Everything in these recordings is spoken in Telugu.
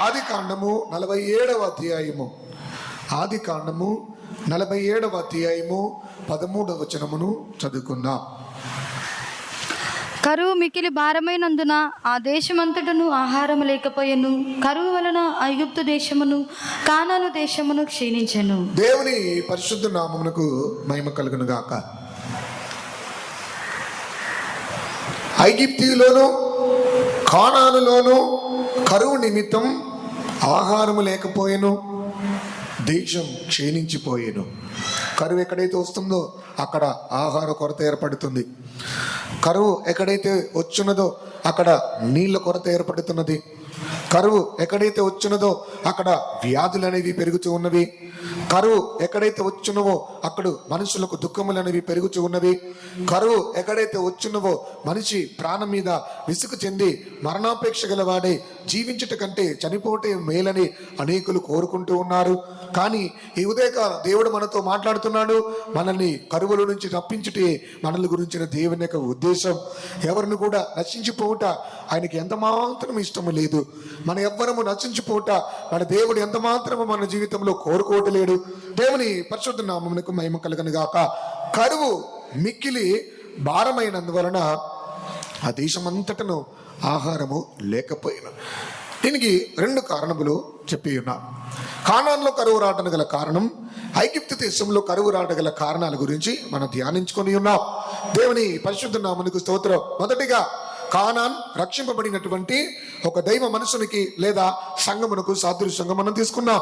ఆది కాండము 47వ అధ్యాయము, ఆది కాండము 47వ అధ్యాయము 13వ వచనమును చదువుకుందాం. కరువు మికిలి భారమైనందున ఆ దేశమంతటను ఆహారము లేకపోయెను. కరువు వలన ఐగుప్తు దేశమును కానాను దేశమును క్షీణించెను. దేవుని పరిశుద్ధ నామమునకు మహిమ కలుగును గాక. ఐగుప్తులోను కానానులోను కరువు నిమిత్తం ఆహారము లేకపోయెను, దేశం క్షీణించిపోయేను. కరువు ఎక్కడైతే వస్తుందో అక్కడ ఆహార కొరత ఏర్పడుతుంది. కరువు ఎక్కడైతే వచ్చున్నదో అక్కడ నీళ్ళ కొరత ఏర్పడుతున్నది. కరువు ఎక్కడైతే వచ్చున్నదో అక్కడ వ్యాధులు అనేవి పెరుగుతూ ఉన్నవి. కరువు ఎక్కడైతే వచ్చున్నవో అక్కడ మనుషులకు దుఃఖములు అనేవి పెరుగుతూ ఉన్నవి. కరువు ఎక్కడైతే వచ్చున్నవో మనిషి ప్రాణం మీద విసుగు చెంది మరణాపేక్ష గలవాడే జీవించుట కంటే చనిపోటే మేలని అనేకులు కోరుకుంటూ ఉన్నారు. కానీ ఈ ఉదయకాల దేవుడు మనతో మాట్లాడుతున్నాడు. మనల్ని కరువుల నుంచి రప్పించుటే మనల్ని గురించిన దేవుని యొక్క ఉద్దేశం. ఎవరిని కూడా నశించిపోవుట ఆయనకి ఎంత మాత్రం ఇష్టము లేదు. మన ఎవ్వరము నశించిపోవుట మన దేవుడు ఎంత మాత్రము మన జీవితంలో కోరుకోవట్లేడు. దేవుని పరిశుద్ధ నామమునకు మహిమ కలుగును గాక. కరువు మిక్కిలి భారమైనందువలన ఆ దేశమంతటను ఆహారము లేకపోయిన. దీనికి 2 కారణములు చెప్పి ఉన్నా. కానాన్లో కరువు రావడం గల కారణం, ఐగుప్తు దేశంలో కరువు రావడం గల కారణాల గురించి మనం ధ్యానించుకొని ఉన్నాం. దేవుని పరిశుద్ధ నామమునకు స్తోత్రం. మొదటిగా కానాన్ రక్షింపబడినటువంటి ఒక దైవ మనుషునికి లేదా సంఘమునకు సాదృశ్యంగా మనం తీసుకున్నాం.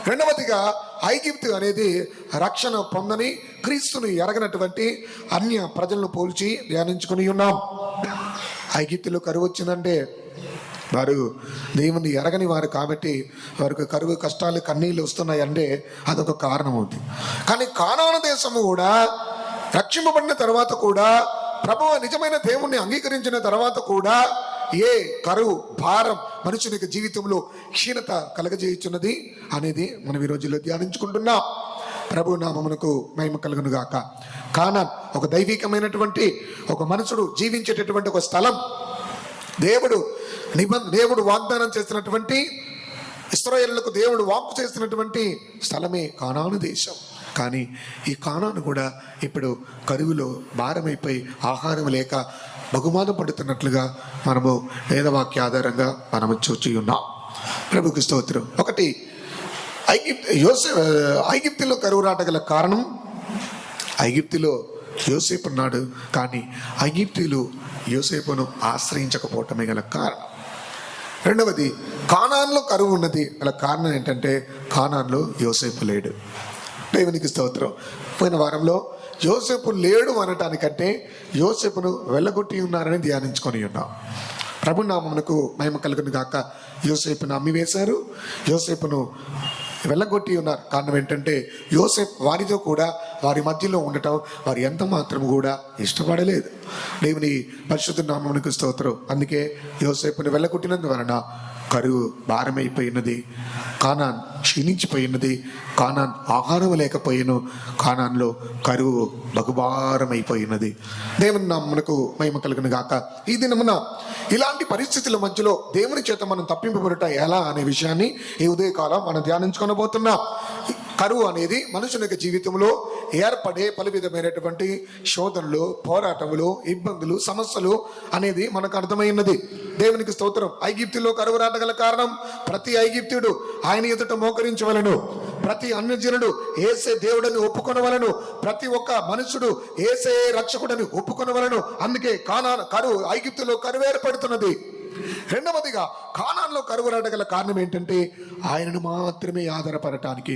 రెండవదిగా ఐగుప్తు అనేది రక్షణ పొందని క్రీస్తుని ఎరగనటువంటి అన్య ప్రజలను పోల్చి ధ్యానించుకొని ఉన్నాం. ఐగుప్తులో కరువు వచ్చిందంటే వారు దేవుని ఎరగని వారు కాబట్టి వారికి కరువు కష్టాలు కన్నీళ్ళు వస్తున్నాయంటే అదొక కారణం అవుతుంది. కానీ కానాను దేశము కూడా రక్షింపబడిన తర్వాత కూడా, ప్రభువు నిజమైన దేవుణ్ణి అంగీకరించిన తర్వాత కూడా ఏ కరువు భారం మనుషునికి జీవితంలో క్షీణత కలగజేయుచున్నది అనేది మనం ఈ రోజుల్లో ధ్యానించుకుంటున్నాం. ప్రభు నామమునకు మహిమ కలుగును గాక. కానాన్ ఒక దైవికమైనటువంటి ఒక మనుషుడు జీవించేటటువంటి ఒక స్థలం. దేవుడు వాగ్దానం చేసినటువంటి ఇశ్రాయేలులకు దేవుడు వాక్కు చేసినటువంటి స్థలమే కానాను దేశం. కానీ ఈ కానాను కూడా ఇప్పుడు కరువులో భారమైపోయి ఆహారం లేక బహుమానం పడుతున్నట్లుగా మనము వేదవాక్య ఆధారంగా మనము చూచి ఉన్నాం. ప్రభుకి స్తోత్రం. ఒకటి, ఐగుప్తులో కరువు రాటగల కారణం, ఐగుప్తులో యోసేపు ఉన్నాడు కానీ ఐగుప్తులు యోసేపును ఆశ్రయించకపోవటమే గల కారణం. రెండవది, కానాన్లో కరువు ఉన్నది గల కారణం ఏంటంటే కానాన్లో యోసేపు లేడు. దేవునికి స్తోత్రం. పోయిన వారంలో యోసేపు లేడు అనటానికంటే యోసేపును వెళ్ళగొట్టి ఉన్నారని ధ్యానించుకొని ఉన్నాం. ప్రభు నామమునకు మహిమ కలుగును గాక. యోసేపును అమ్మివేశారు, యోసేపును వెళ్ళగొట్టి ఉన్నారు. కారణం ఏంటంటే యోసేపు వారితో కూడా వారి మధ్యలో ఉండటం వారు ఎంత మాత్రం కూడా ఇష్టపడలేదు. దేవుని పరిశుద్ధ నామమునకు స్తోత్రం. అందుకే యోసేపుని వెళ్ళగొట్టినందువలన కరువు భారమైపోయినది, కానాన్ క్షీణించిపోయినది, కానాన్ ఆహారం లేకపోయిను, కానాన్లో కరువు బహుభారమైపోయినది. దేవుని నామమునకు మహిమ కలుగును గాక. ఈ దినమున ఇలాంటి పరిస్థితుల మధ్యలో దేవుని చేత మనం తప్పింపబడుట ఎలా అనే విషయాన్ని ఈ ఉదయకాలం మనం ధ్యానించుకొనబోతున్నాం. కరువు అనేది మనుషుని యొక్క జీవితంలో ఏర్పడే పలు విధమైనటువంటి శోధనలు, పోరాటములు, ఇబ్బందులు, సమస్యలు అనేది మనకు అర్థమైనది. దేవునికి స్తోత్రం. ఐగుప్తులో కరువు రాటగల కారణం, ప్రతి ఐగుప్తుడు ఆయన ఎదుట మోకరించవలను, ప్రతి అన్యజనుడు ఏసే దేవుడని ఒప్పుకొనవలను, ప్రతి ఒక్క మనుషుడు ఏసే రక్షకుడని ఒప్పుకొనవలను. అందుకే కరువు ఐగుప్తులో కరువు ఏర్పడుతున్నది. రెండవదిగా కానాన్లో కరువు రాటగల కారణం ఏంటంటే ఆయనను మాత్రమే ఆధారపడటానికి,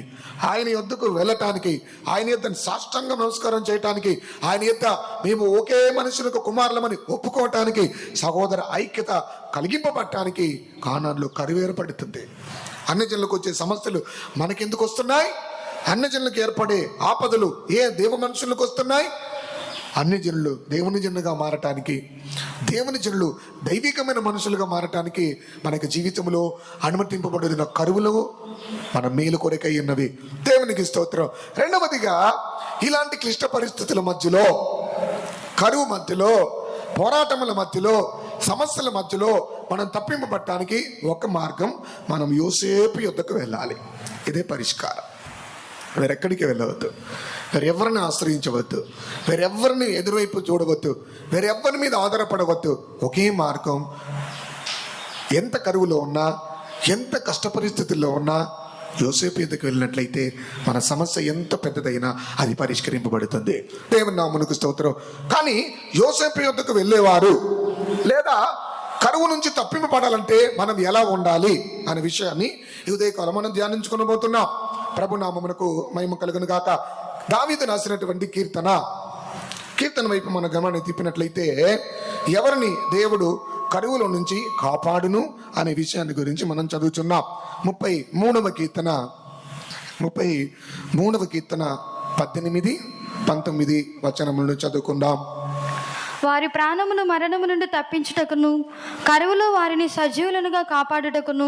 ఆయన యొద్దకు వెళ్ళటానికి, ఆయన యొద్ద సాష్టాంగ నమస్కారం చేయటానికి, ఆయన యొద్ద మేము ఒకే మనుషులకు కుమారులమని ఒప్పుకోవటానికి, సహోదర ఐక్యత కలిగింపబడటానికి కానాన్లో కరువు ఏర్పడుతుంది. అన్యజనులకు వచ్చే సమస్యలు మనకెందుకు వస్తున్నాయి? అన్యజనులకు ఏర్పడే ఆపదలు ఏ దేవ మనుషులకు వస్తున్నాయి? అన్యజనులు దేవుని జనులుగా మారటానికి, దేవుని జనులు దైవికమైన మనుషులుగా మారటానికి మనకి జీవితంలో అనుమతింపబడిన కరువులు మన మేలు కొరకై ఉన్నవి. దేవునికి స్తోత్రం. రెండవదిగా ఇలాంటి క్లిష్ట పరిస్థితుల మధ్యలో, కరువు మధ్యలో, పోరాటముల మధ్యలో, సమస్యల మధ్యలో మనం తప్పింపబడటానికి ఒక మార్గం, మనం యోసేపు యొద్దకు వెళ్ళాలి. ఇదే పరిష్కారం. వేరెక్కడికి వెళ్ళవద్దు, వేరెవరిని ఆశ్రయించవద్దు, వేరెవరిని ఎదురువైపు చూడవద్దు, వేరెవరి మీద ఆధారపడవద్దు. ఒకే మార్గం. ఎంత కరువులో ఉన్నా, ఎంత కష్ట పరిస్థితుల్లో ఉన్నా యోసేపు యొద్దకు వెళ్ళినట్లయితే మన సమస్య ఎంత పెద్దదైనా అది పరిష్కరింపబడుతుంది. దేవుని నామమునకు స్తోత్రం. కానీ యోసేపు యొద్దకు వెళ్ళేవారు లేదా కరువు నుంచి తప్పింపబడాలంటే మనం ఎలా ఉండాలి అనే విషయాన్ని ఈ ఉదయకాలం మనం ధ్యానించుకొనబోతున్నాం. ప్రభు నామమునకు మహిమ కలుగును గాక. దావీదు రాసినటువంటి కీర్తన వైపు మన గమనాన్ని తిప్పినట్లయితే ఎవరిని దేవుడు కరువులో నుంచి కాపాడును అనే విషయాన్ని గురించి మనం చదువుతున్నాం. 33వ కీర్తన 18, 19 వచనములను చదువుకుందాం. వారి ప్రాణమును మరణము నుండి తప్పించుటకును, కరువులో వారిని సజీవులనుగా కాపాడుటకును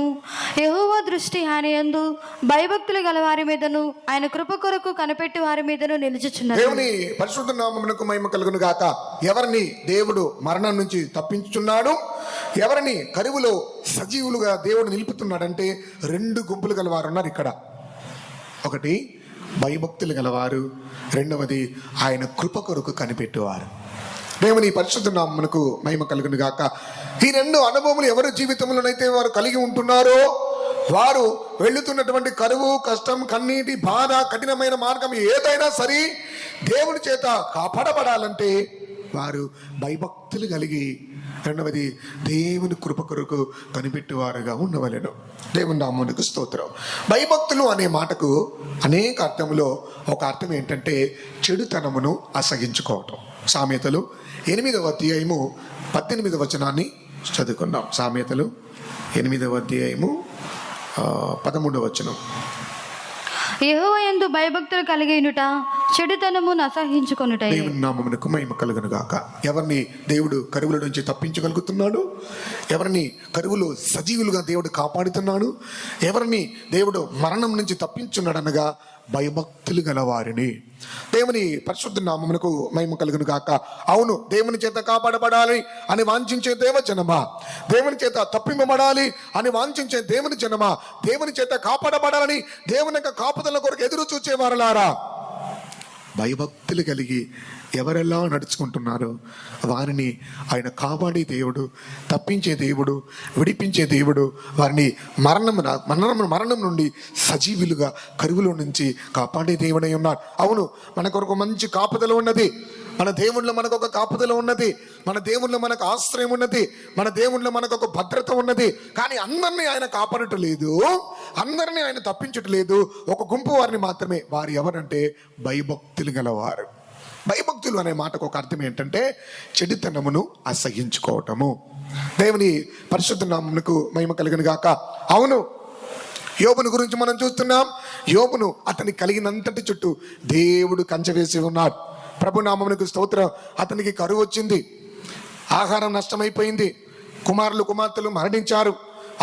యెహోవా దృష్టి ఆయన యందు భయభక్తులు గల వారి మీదను ఆయన కృప కొరకు కనిపెట్టి వారి మీదను నిలుచుచున్నది. దేవుని పరిశుద్ధ నామమునకు మహిమ కలుగును గాక. ఎవరిని దేవుడు మరణం నుంచి తప్పించుచున్నాడు, ఎవరిని కరువులో సజీవులుగా దేవుడు నిలుపుతున్నాడంటే 2 గుంపులు గలవారు ఉన్నారు ఇక్కడ. ఒకటి భయభక్తులు గలవారు, రెండవది ఆయన కృప కొరకు కనిపెట్టేవారు. దేవుని పరిశుద్ధ నామమునకు మహిమ కలుగును గాక. ఈ 2 అనుభవములు ఎవరి జీవితంలోనైతే వారు కలిగి ఉంటున్నారో వారు వెళుతున్నటువంటి కరువు, కష్టం, కన్నీటి, బాధ, కఠినమైన మార్గం ఏదైనా సరే దేవుని చేత కాపాడబడాలంటే వారు భయభక్తులు కలిగి, రెండవది దేవుని కృప కొరకు కనిపెట్టేవారుగా ఉండవలెను. దేవుని నామమునకు స్తోత్రం. భయభక్తులు అనే మాటకు అనేక అర్థములో ఒక అర్థం ఏంటంటే చెడుతనమును అసహించుకోవటం. సామెతలు 8వ అధ్యాయము 18వ వచనాన్ని చదువుకున్నాం. సామెతలు 8వ అధ్యాయము 13వ వచనం. యెహోవా యందు భయభక్తులు కలిగియునుట చెడుతనమును అసహించుకొనుట. దేవుని నామమునకు మహిమ కలుగును గాక. ఎవరిని దేవుడు కరువుల నుంచి తప్పించగలుగుతున్నాడు, ఎవరిని కరువులో సజీవులుగా దేవుడు కాపాడుతున్నాడు, ఎవరిని దేవుడు మరణం నుంచి తప్పించున్నాడు అనగా భయభక్తులు గల వారిని. దేవుని పరిశుద్ధ నామమునకు మహిమ కలుగును గాక. అవును, దేవుని చేత కాపాడబడాలి అని వాంఛించే దేవజనమా, దేవుని చేత తప్పింపబడాలి అని వాంఛించే దేవుని జనమా, దేవుని చేత కాపాడబడాలని దేవుని యొక్క కాపుదల కొరకు ఎదురు చూచేవారులారా, భయభక్తులు కలిగి ఎవరెలా నడుచుకుంటున్నారో వారిని ఆయన కాపాడే దేవుడు, తప్పించే దేవుడు, విడిపించే దేవుడు, వారిని మరణం నుండి సజీవులుగా కరువులో నుంచి కాపాడే దేవుడై ఉన్నాడు. అవును, మన కొరకు మంచి కాపుదల ఉన్నది, మన దేవుళ్ళో మనకు ఒక కాపుదల ఉన్నది, మన దేవుళ్ళో మనకు ఆశ్రయం ఉన్నది, మన దేవుళ్ళో మనకు ఒక భద్రత ఉన్నది. కానీ అందరినీ ఆయన కాపాడటలేదు, అందరినీ ఆయన తప్పించట్లేదు. ఒక గుంపు వారిని మాత్రమే. వారు ఎవరంటే భయభక్తులు గలవారు. భయభక్తులు అనే మాటకు ఒక అర్థం ఏంటంటే చెడుతనమును అసహించుకోవటము. దేవుని పరిశుద్ధ నామమునకు మహిమ కలుగును గాక. అవును, యోబును గురించి మనం చూస్తున్నాం. యోబును అతనికి కలిగినంతటి చుట్టూ దేవుడు కంచె వేసి ఉన్నాడు. ప్రభు నామమునకు స్తోత్రం. అతనికి కరువు వచ్చింది, ఆహారం నష్టమైపోయింది, కుమారులు కుమార్తెలు మరణించారు,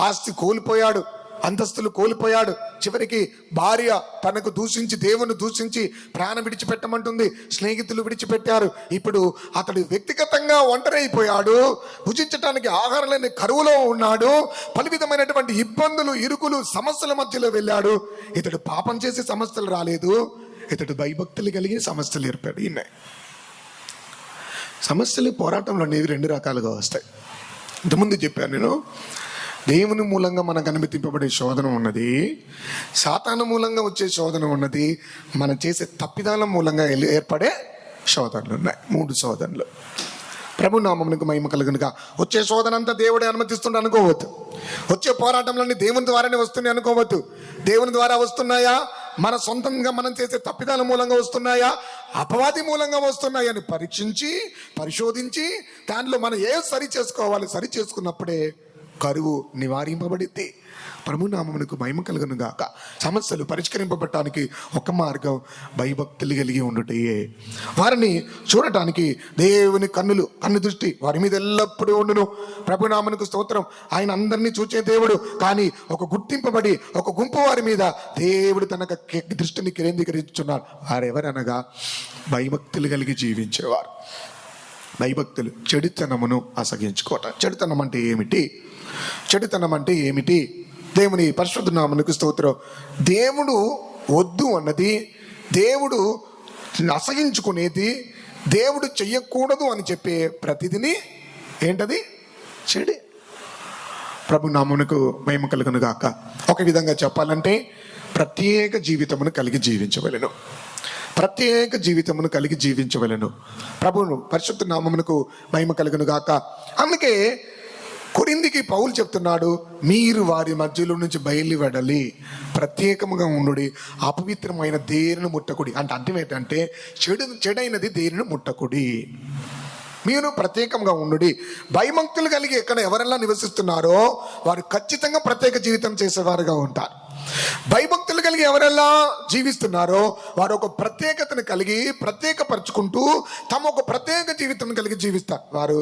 ఆస్తి కోల్పోయాడు, అంతస్తులు కోల్పోయాడు. చివరికి భార్య తనకు దూషించి, దేవుని దూషించి ప్రాణం విడిచిపెట్టమంటుంది, స్నేహితులు విడిచిపెట్టారు. ఇప్పుడు అతడు వ్యక్తిగతంగా ఒంటరి అయిపోయాడు, భుజించడానికి ఆహారం లేని కరువులో ఉన్నాడు, పలు విధమైనటువంటి ఇబ్బందులు, ఇరుకులు, సమస్యల మధ్యలో వెళ్ళాడు. ఇతడు పాపం చేసి సమస్యలు రాలేదు, ఇతడు భయభక్తులు కలిగి సమస్యలు ఏర్పడినాయి. సమస్యలు పోరాటంలో అనేవి 2 రకాలుగా వస్తాయి. ఇంతకుముందు చెప్పాను నేను, దేవుని మూలంగా మనకు అనుమతింపబడే శోధన ఉన్నది, సాతాను మూలంగా వచ్చే శోధన ఉన్నది, మనం చేసే తప్పిదాల మూలంగా ఏర్పడే శోధనలు ఉన్నాయి. 3 శోధనలు. ప్రభు నామమునకు మహిమ కలుగునుగా. వచ్చే శోధన అంతా దేవుడే అనుమతిస్తుండే అనుకోవద్దు. వచ్చే పోరాటంలన్నీ దేవుని ద్వారానే వస్తున్నాయి అనుకోవద్దు. దేవుని ద్వారా వస్తున్నాయా, మన సొంతంగా మనం చేసే తప్పిదాల మూలంగా వస్తున్నాయా, అపవాది మూలంగా వస్తున్నాయా అని పరీక్షించి పరిశోధించి దానిలో మనం సరి చేసుకోవాలి. సరి చేసుకున్నప్పుడే కరువు నివారింపబడితే ప్రభునామమునకు మహిమ కలుగును గాక. సమస్యలు పరిష్కరింపబడటానికి ఒక మార్గం భయభక్తులు కలిగి ఉండుటయే. వారిని చూడటానికి దేవుని కన్ను దృష్టి వారి మీద ఎల్లప్పుడూ ఉండును. ప్రభునామమునకు స్తోత్రం. ఆయన అందరినీ చూచే దేవుడు, కానీ ఒక గుర్తింపబడి ఒక గుంపు వారి మీద దేవుడు తన దృష్టిని కేంద్రీకరించున్నాడు. వారెవరనగా భయభక్తులు కలిగి జీవించేవారు. భయభక్తులు చెడుతనమును అసగించుకోవటం. చెడుతనం అంటే ఏమిటి? చెడుతనం అంటే ఏమిటి? దేవుని పరిశుద్ధ నామమునకు స్తోత్రం. దేవుడు వద్దు అన్నది, దేవుడు అసగించుకునేది, దేవుడు చెయ్యకూడదు అని చెప్పే ప్రతిదిని ఏంటది? చెడే. ప్రభు నామమునకు మహిమ కలుగును గాక. ఒక విధంగా చెప్పాలంటే ప్రత్యేక జీవితమును కలిగి జీవించవలెను. ప్రత్యేక జీవితమును కలిగి జీవించవలెను. ప్రభువును పరిశుద్ధ నామమునకు మహిమ కలుగును గాక. అందుకే కొరింథీకి పౌలు చెప్తున్నాడు, మీరు వారి మధ్యలో నుంచి బయలువెడలి ప్రత్యేకముగా ఉండుడి, అపవిత్రమైన దేనిని ముట్టకుడి. అంటే అర్థం ఏంటంటే చెడైనది దేనిని ముట్టకుడి, మీరు ప్రత్యేకంగా ఉండుడి. భయభక్తులు కలిగి ఎక్కడ ఎవరెలా నివసిస్తున్నారో వారు ఖచ్చితంగా ప్రత్యేక జీవితం చేసేవారుగా ఉంటారు. భయభక్తులు కలిగి ఎవరెలా జీవిస్తున్నారో వారు ఒక ప్రత్యేకతను కలిగి ప్రత్యేకపరుచుకుంటూ తమ ఒక ప్రత్యేక జీవితం కలిగి జీవిస్తారు. వారు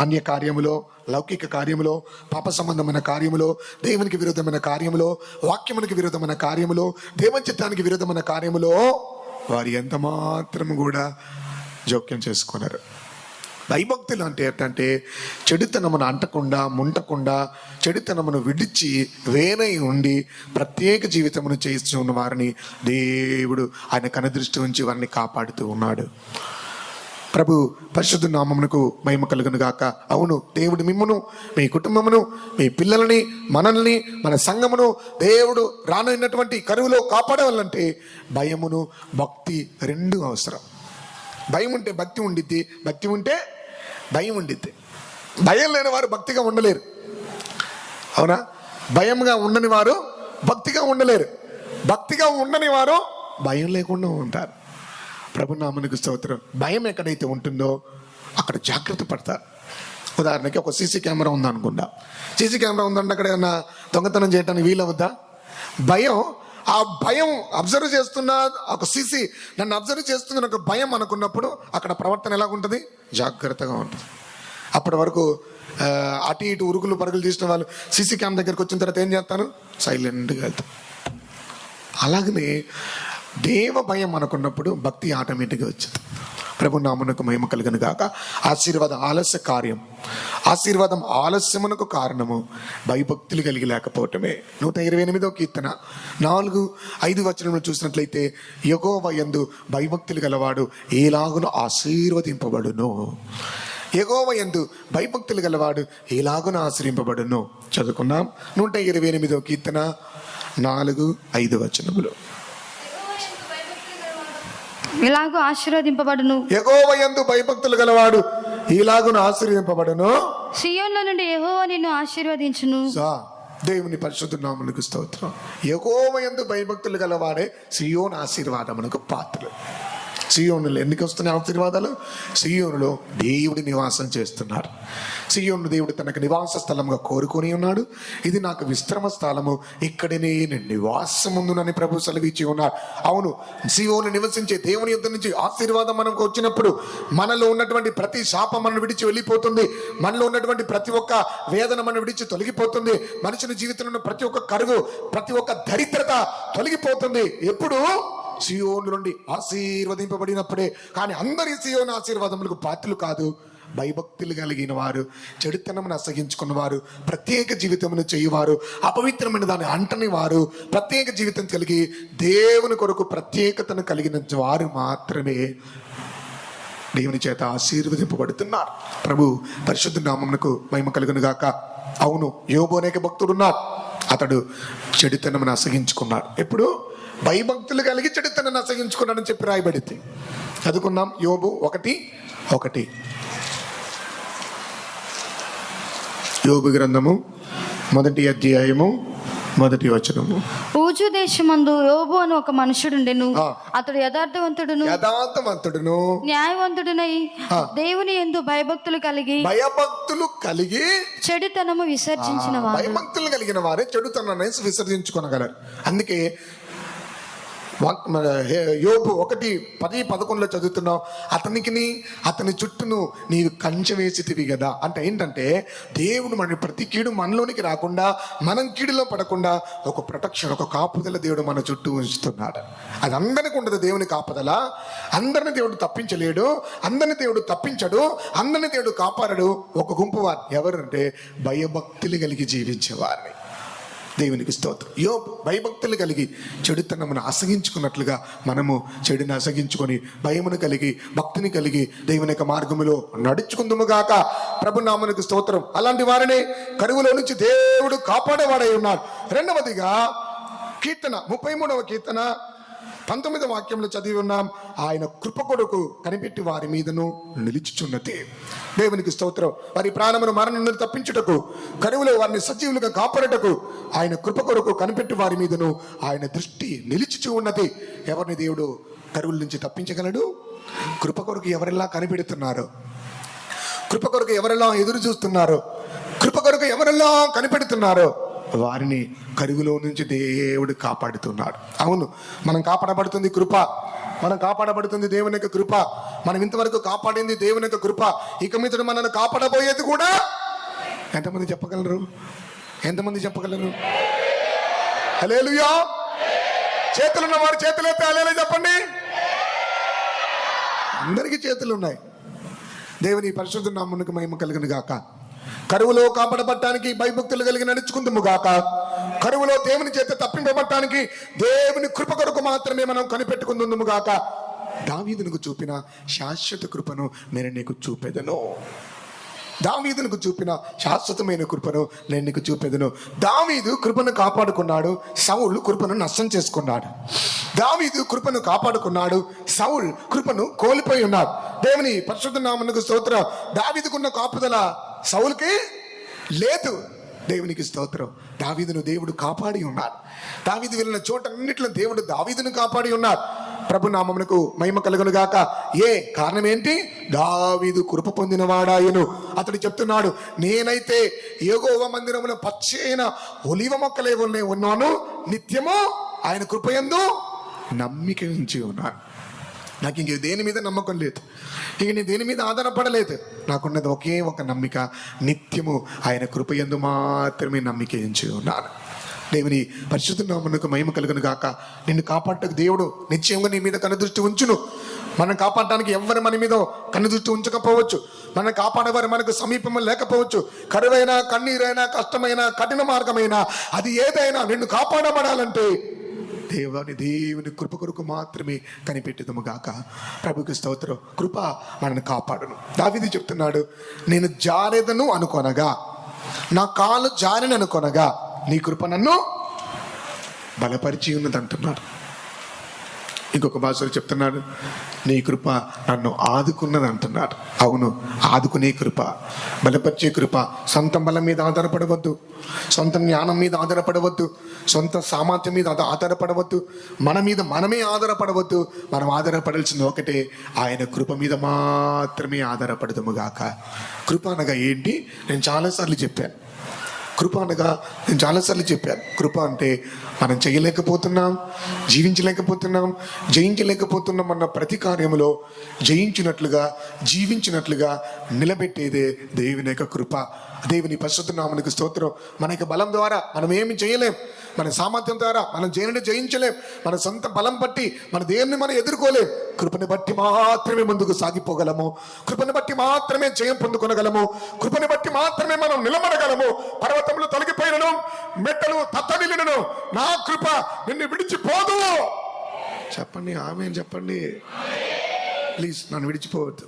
అన్య కార్యములో, లౌకిక కార్యములో, పాప సంబంధమైన కార్యములో, దేవునికి విరుద్ధమైన కార్యములో, వాక్యమునికి విరుద్ధమైన కార్యములో, దేవచిత్తానికి విరుద్ధమైన కార్యములో వారు ఎంత మాత్రం కూడా జోక్యం చేసుకున్నారు. భయభక్తులు అంటే ఏంటంటే చెడుతనమును అంటకుండా, ముంటకుండా, చెడుతనమును విడిచి వేనై ఉండి ప్రత్యేక జీవితమును చేస్తున్న వారిని దేవుడు ఆయన కనుదృష్టి ఉంచి వారిని కాపాడుతూ ఉన్నాడు. ప్రభు పరిశుద్ధ నామమునకు మహిమ కలుగును గాక. అవును, దేవుడు మిమ్మును, మీ కుటుంబమును, మీ పిల్లలని, మనల్ని, మన సంఘమును దేవుడు రానున్నటువంటి కరువులో కాపాడాలంటే భయమును భక్తి రెండు అవసరం. భయం ఉంటే భక్తి ఉండిద్ది, భక్తి ఉంటే భయం ఉండిద్ది. భయం లేని వారు భక్తిగా ఉండలేరు. అవునా? భయంగా ఉండని వారు భక్తిగా ఉండలేరు. భక్తిగా ఉండని వారు భయం లేకుండా ఉంటారు. ప్రభు నామమునకు స్తోత్రం. భయం ఎక్కడైతే ఉంటుందో అక్కడ జాగ్రత్త పడతారు. ఉదాహరణకి ఒక సీసీ కెమెరా ఉందనుకుంటా. సీసీ కెమెరా ఉందంటే అక్కడ ఏమన్నా దొంగతనం చేయడానికి వీలవుద్దా? భయం, ఆ భయం అబ్జర్వ్ చేస్తున్నా, ఒక సీసీ నన్ను అబ్జర్వ్ చేస్తుంది ఒక భయం అనుకున్నప్పుడు అక్కడ ప్రవర్తన ఎలాగుంటుంది? జాగ్రత్తగా ఉంటుంది. అప్పటి వరకు అటు ఇటు ఉరుకులు పరుగులు తీసిన వాళ్ళు సీసీ క్యామ్ దగ్గరికి వచ్చిన తర్వాత ఏం చేస్తాను? సైలెంట్గా వెళ్తాను. అలాగనే దేవ భయం అనుకున్నప్పుడు భక్తి ఆటోమేటిక్గా వచ్చింది. ప్రభు నామమునకు మహిమ కలుగును గాక. ఆశీర్వాదం ఆలస్య కార్యం, ఆశీర్వాదం ఆలస్యమునకు కారణము భయభక్తులు కలిగి లేకపోవటమే. 128వ కీర్తన 4-5 వచనంలో చూసినట్లయితే యెహోవా యందు భయభక్తులు గలవాడు ఎలాగున ఆశీర్వదింపబడును. యెహోవా యందు భయభక్తులు గలవాడు ఎలాగున ఆశ్రయింపబడును. చదువుకున్నాం 128వ కీర్తన 4-5 వచనములు. ఇలాగూ ఆశీర్వదింపబడును. యెహోవా యందు భయభక్తులు గలవాడు ఇలాగున ఆశీర్వదింపబడును. సీయోనులో నుండి యెహోవా నిన్ను ఆశీర్వదించును. దేవుని పరిశుద్ధ నామమునకు స్తోత్రం. యెహోవా యందు భయభక్తులు గలవాడే సీయోను ఆశీర్వాదమునకు పాత్రులు. సీయోనులో ఎందుకు వస్తున్నాయి ఆశీర్వాదాలు? సీయోనులో దేవుడి నివాసం చేస్తున్నారు. సీయోను దేవుడు తనకు నివాస స్థలంగా కోరుకొని ఉన్నాడు. ఇది నాకు విశ్రమ స్థలము, ఇక్కడనే నేను నివాసముందునని ప్రభు సెలవిచ్చి ఉన్నారు. అవును, సీయోను నివసించే దేవుని యొద్ద నుంచి ఆశీర్వాదం మనకు వచ్చినప్పుడు మనలో ఉన్నటువంటి ప్రతి శాపం మనం విడిచి వెళ్ళిపోతుంది. మనలో ఉన్నటువంటి ప్రతి ఒక్క వేదన మనం విడిచి తొలగిపోతుంది. మనుషుని జీవితంలో ఉన్న ప్రతి ఒక్క కరువు, ప్రతి ఒక్క దరిద్రత తొలగిపోతుంది. ఎప్పుడు? సీయోను నుండి ఆశీర్వదింపబడినప్పుడే. కానీ అందరి సీయోను ఆశీర్వాదములకు పాత్రలు కాదు. భయభక్తులు కలిగిన వారు, చెడుతనమును అసగించుకున్న వారు, ప్రత్యేక జీవితమును చేయువారు, అపవిత్రమైన దాన్ని అంటని వారు, ప్రత్యేక జీవితం కలిగి దేవుని కొరకు ప్రత్యేకతను కలిగిన వారు మాత్రమే దేవుని చేత ఆశీర్వదింపబడుతున్నారు. ప్రభు పరిశుద్ధ నామమునకు మహిమ కలుగును గాక. అవును, యోబు అనేక భక్తుడున్నాడు. అతడు చెడుతనమును అసగించుకున్నాడు. ఎప్పుడు? భయభక్తులు కలిగి చెడుతనను అసగించుకున్నాడని చెప్పి రాయబడింది. చదువుకున్నాం యోబు 1:1. యోబు గ్రంథము 1వ అధ్యాయము 1వ వచనము. ఊజు దేశమందు యోబు అని ఒక మనుషుడుండెను. అతడు యథార్థవంతుడును న్యాయవంతుడునై దేవుని యందు భయభక్తులు కలిగి చెడుతనము విసర్జించిన వారు. భయభక్తులు కలిగిన వారే చెడుతనాన్ని విసర్జించుకోగలరు. అందుకే యోబు 1:10-11 చదువుతున్నాం. అతని చుట్టూను నీవు కంచె వేసితివి కదా. అంటే ఏంటంటే దేవుడు మన ప్రతి కీడు మనలోనికి రాకుండా, మనం కీడులో పడకుండా ఒక ప్రొటెక్షన్, ఒక కాపుదల దేవుడు మన చుట్టూ ఉంచుతున్నాడు. అది అందరికి ఉండదు దేవుని కాపుదల. అందరిని దేవుడు తప్పించలేడు, అందరిని దేవుడు తప్పించడు, అందరిని దేవుడు కాపాడడు. ఒక గుంపు వారు ఎవరంటే భయభక్తులు కలిగి జీవించేవారిని. దేవునికి స్తోత్రం. యోబు భయభక్తులు కలిగి చెడుతనమును అసగించుకున్నట్లుగా మనము చెడుని అసగించుకొని భయమును కలిగి భక్తిని కలిగి దేవుని యొక్క మార్గములో నడుచుకుందుముగాక. ప్రభునామమునకు స్తోత్రం. అలాంటి వారిని కరువులో నుంచి దేవుడు కాపాడేవాడై ఉన్నాడు. రెండవదిగా కీర్తన 33వ కీర్తన 19వ వాక్యంలో చదివి ఉన్నాం. ఆయన కృప కొరకు కనిపెట్టి వారి మీదను నిలుచుచున్నది. దేవునికి స్తోత్రం. వారి ప్రాణమును మరణం నుండి తప్పించుటకు, కరువులో వారిని సజీవులుగా కాపాడుటకు ఆయన కృప కొరకు కనిపెట్టి వారి మీదను ఆయన దృష్టి నిలిచిచూ ఉన్నది. ఎవరిని దేవుడు కరువుల నుంచి తప్పించగలడు? కృప కొరకు ఎవరెలా కనిపెడుతున్నారు, కృప కొరకు ఎవరెలా ఎదురు చూస్తున్నారు, కృప కొరకు ఎవరెలా కనిపెడుతున్నారో వారిని కరువులో నుంచి దేవుడు కాపాడుతున్నాడు. అవును, మనం కాపాడబడుతుంది కృప, మనం కాపాడబడుతుంది దేవుని యొక్క కృప. మనం ఇంతవరకు కాపాడింది దేవుని యొక్క కృప. ఇక మీద మనల్ని కాపాడబోయేది కూడా. ఎంతమంది చెప్పగలరు? ఎంతమంది చెప్పగలరు? హల్లెలూయా. చేతులున్న వారు చేతులెత్తి హల్లెలూయా చెప్పండి. అందరికీ చేతులు ఉన్నాయి. దేవుని పరిశుద్ధ నామమునకు మహిమ కలుగును గాక. కరువులో కాపాడబడటానికి భయభక్తులు కలిగి నడుచుకుందుము గాక. కరువులో దేవుని చేత తప్పింపబడటానికి దేవుని కృప కొరకు మాత్రమే మనం కనిపెట్టుకుందుము గాక. దావీదునకు చూపిన శాశ్వత కృపను నేను నీకు చూపెదను. దావీదునకు చూపిన శాశ్వతమైన కృపను నేను నీకు చూపెదను. దావీదు కృపను కాపాడుకున్నాడు, సౌలు కృపను నష్టం చేసుకున్నాడు. దావీదు కృపను కాపాడుకున్నాడు, సౌల్ కృపను కోల్పోయి ఉన్నాడు. దేవుని పరిశుద్ధ నామమునకు స్తోత్రం. దావీదుకున్న కాపుదల సౌలుకి లేదు. దేవునికి స్తోత్రం. దావీదును దేవుడు కాపాడి ఉన్నాడు. దావీదు వెళ్ళిన చోటన్నిట్లో దేవుడు దావీదును కాపాడి ఉన్నాడు. ప్రభు నామమునకు మహిమ కలుగును గాక. ఏ కారణం ఏంటి? దావీదు కృప పొందినవాడాయను. అతడు చెప్తున్నాడు, నేనైతే యెహోవా మందిరములో పచ్చైన ఒలివ మొక్కలే ఉన్నాను, నిత్యము ఆయన కృపయందు నమ్మిక ఉంచి ఉన్నాను. నాకు ఇంక దేని మీద నమ్మకం లేదు, ఇక నేను దేని మీద ఆధారపడలేదు. నాకున్నది ఒకే ఒక నమ్మిక, నిత్యము ఆయన కృపయందు మాత్రమే నమ్మిక ఉంచి ఉన్నాను. దేవుని పరిశుద్ధ నామమునకు మహిమ కలుగును గాక. నిన్ను కాపాడటకు దేవుడు నిశ్చయంగా నీ మీద కనుదృష్టి ఉంచును. మనం కాపాడటానికి ఎవరు మన మీద కనుదృష్టి ఉంచకపోవచ్చు, మనం కాపాడేవారు మనకు సమీపంలో లేకపోవచ్చు. కరువైనా, కన్నీరైనా, కష్టమైన, కఠిన మార్గమైనా, అది ఏదైనా నిన్ను కాపాడబడాలంటే దేవుని కృప కొరకు మాత్రమే కనిపెట్టుదము గాక. ప్రభుకి స్తోత్రం. కృప మనల్ని కాపాడును. దావీదు చెప్తున్నాడు, నేను జారెదను అనుకొనగా, నా కాలు జారిన అనుకొనగా నీ కృప నన్ను బలపరిచి ఉన్నది అంటున్నాడు. ఇంకొక భాషలో చెప్తున్నాడు, నీ కృప నన్ను ఆదుకున్నది అంటున్నాడు. అవును, ఆదుకునే కృప, బలపరిచే కృప. సొంత బలం మీద ఆధారపడవద్దు, సొంత జ్ఞానం మీద ఆధారపడవద్దు, సొంత సామర్థ్యం మీద ఆధారపడవద్దు, మన మీద మనమే ఆధారపడవద్దు. మనం ఆధారపడాల్సింది ఒకటే, ఆయన కృప మీద మాత్రమే ఆధారపడదుము గాక. కృప అనగా ఏంటి? నేను చాలాసార్లు చెప్పాను. కృప అనగా నేను చాలాసార్లు చెప్పాను. కృప అంటే మనం చేయలేకపోతున్నాం, జీవించలేకపోతున్నాం, జయించలేకపోతున్నాం అన్న ప్రతి కార్యములో జయించినట్లుగా, జీవించినట్లుగా నిలబెట్టేదే దేవుని యొక్క కృప. దేవుని పరిశుద్ధ నామమునకు స్తోత్రం. మన యొక్క బలం ద్వారా మనం ఏమి చేయలేం, మన సామర్థ్యం ద్వారా మనం దేనిని జయించలేం, మన సొంత బలం బట్టి మన దేన్ని మనం ఎదుర్కోలేం. కృపని బట్టి మాత్రమే ముందుకు సాగిపోగలము, కృపని బట్టి మాత్రమే జయం పొందుకొనగలము, కృపని బట్టి మాత్రమే మనం నిలబడగలము. పర్వతములు తొలగిపోయినను, మెట్టలు తత్తనిల్లినను, నా కృప నిన్ను విడిచిపోదు. చెప్పండి ఆమేన్ చెప్పండి. ప్లీజ్ నన్ను విడిచిపోవద్దు,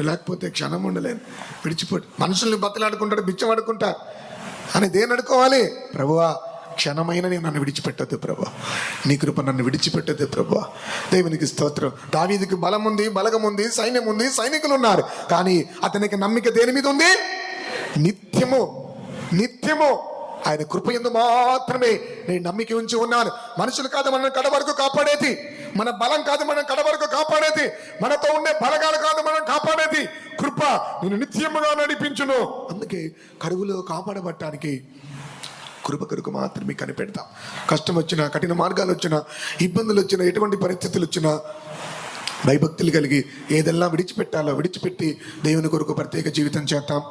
లేకపోతే క్షణం ఉండలేను. విడిచిపోయి మనుషుల్ని బతలాడుకుంటాడు, బిచ్చమాడుకుంటా అని దేని అడుకోవాలి? ప్రభువా, క్షణమైన నేను నన్ను విడిచిపెట్టద్దు ప్రభువా, నీ కృప నన్ను విడిచిపెట్టద్దు ప్రభువా. దేవునికి స్తోత్రం. దావీదుకి బలం ఉంది, బలగం ఉంది, సైన్యం ఉంది, సైనికులు ఉన్నారు. కానీ అతనికి నమ్మిక దేని మీద ఉంది? నిత్యము, నిత్యము ఆయన కృపయందు మాత్రమే నేను నమ్మిక ఉంచి ఉన్నాను. మనుషులు కాదు మనల్ని కడ వరకు కాపాడేది, మన బలం కాదు మనం కడ వరకు కాపాడేది, మనతో ఉండే బలగాలు కాదు మనం కాపాడేది. కృప నేను నిత్యముగా నడిపించును. అందుకే కరువులో కాపాడబట్టానికి కృప కొరకు మాత్రమే కనిపెడతాం. కష్టం వచ్చినా, కఠిన మార్గాలు వచ్చినా, ఇబ్బందులు వచ్చినా, ఎటువంటి పరిస్థితులు వచ్చినా భయభక్తులు కలిగి ఏదెల్లా విడిచిపెట్టాలో విడిచిపెట్టి దేవుని కొరకు ప్రత్యేక జీవితం చేద్దాం.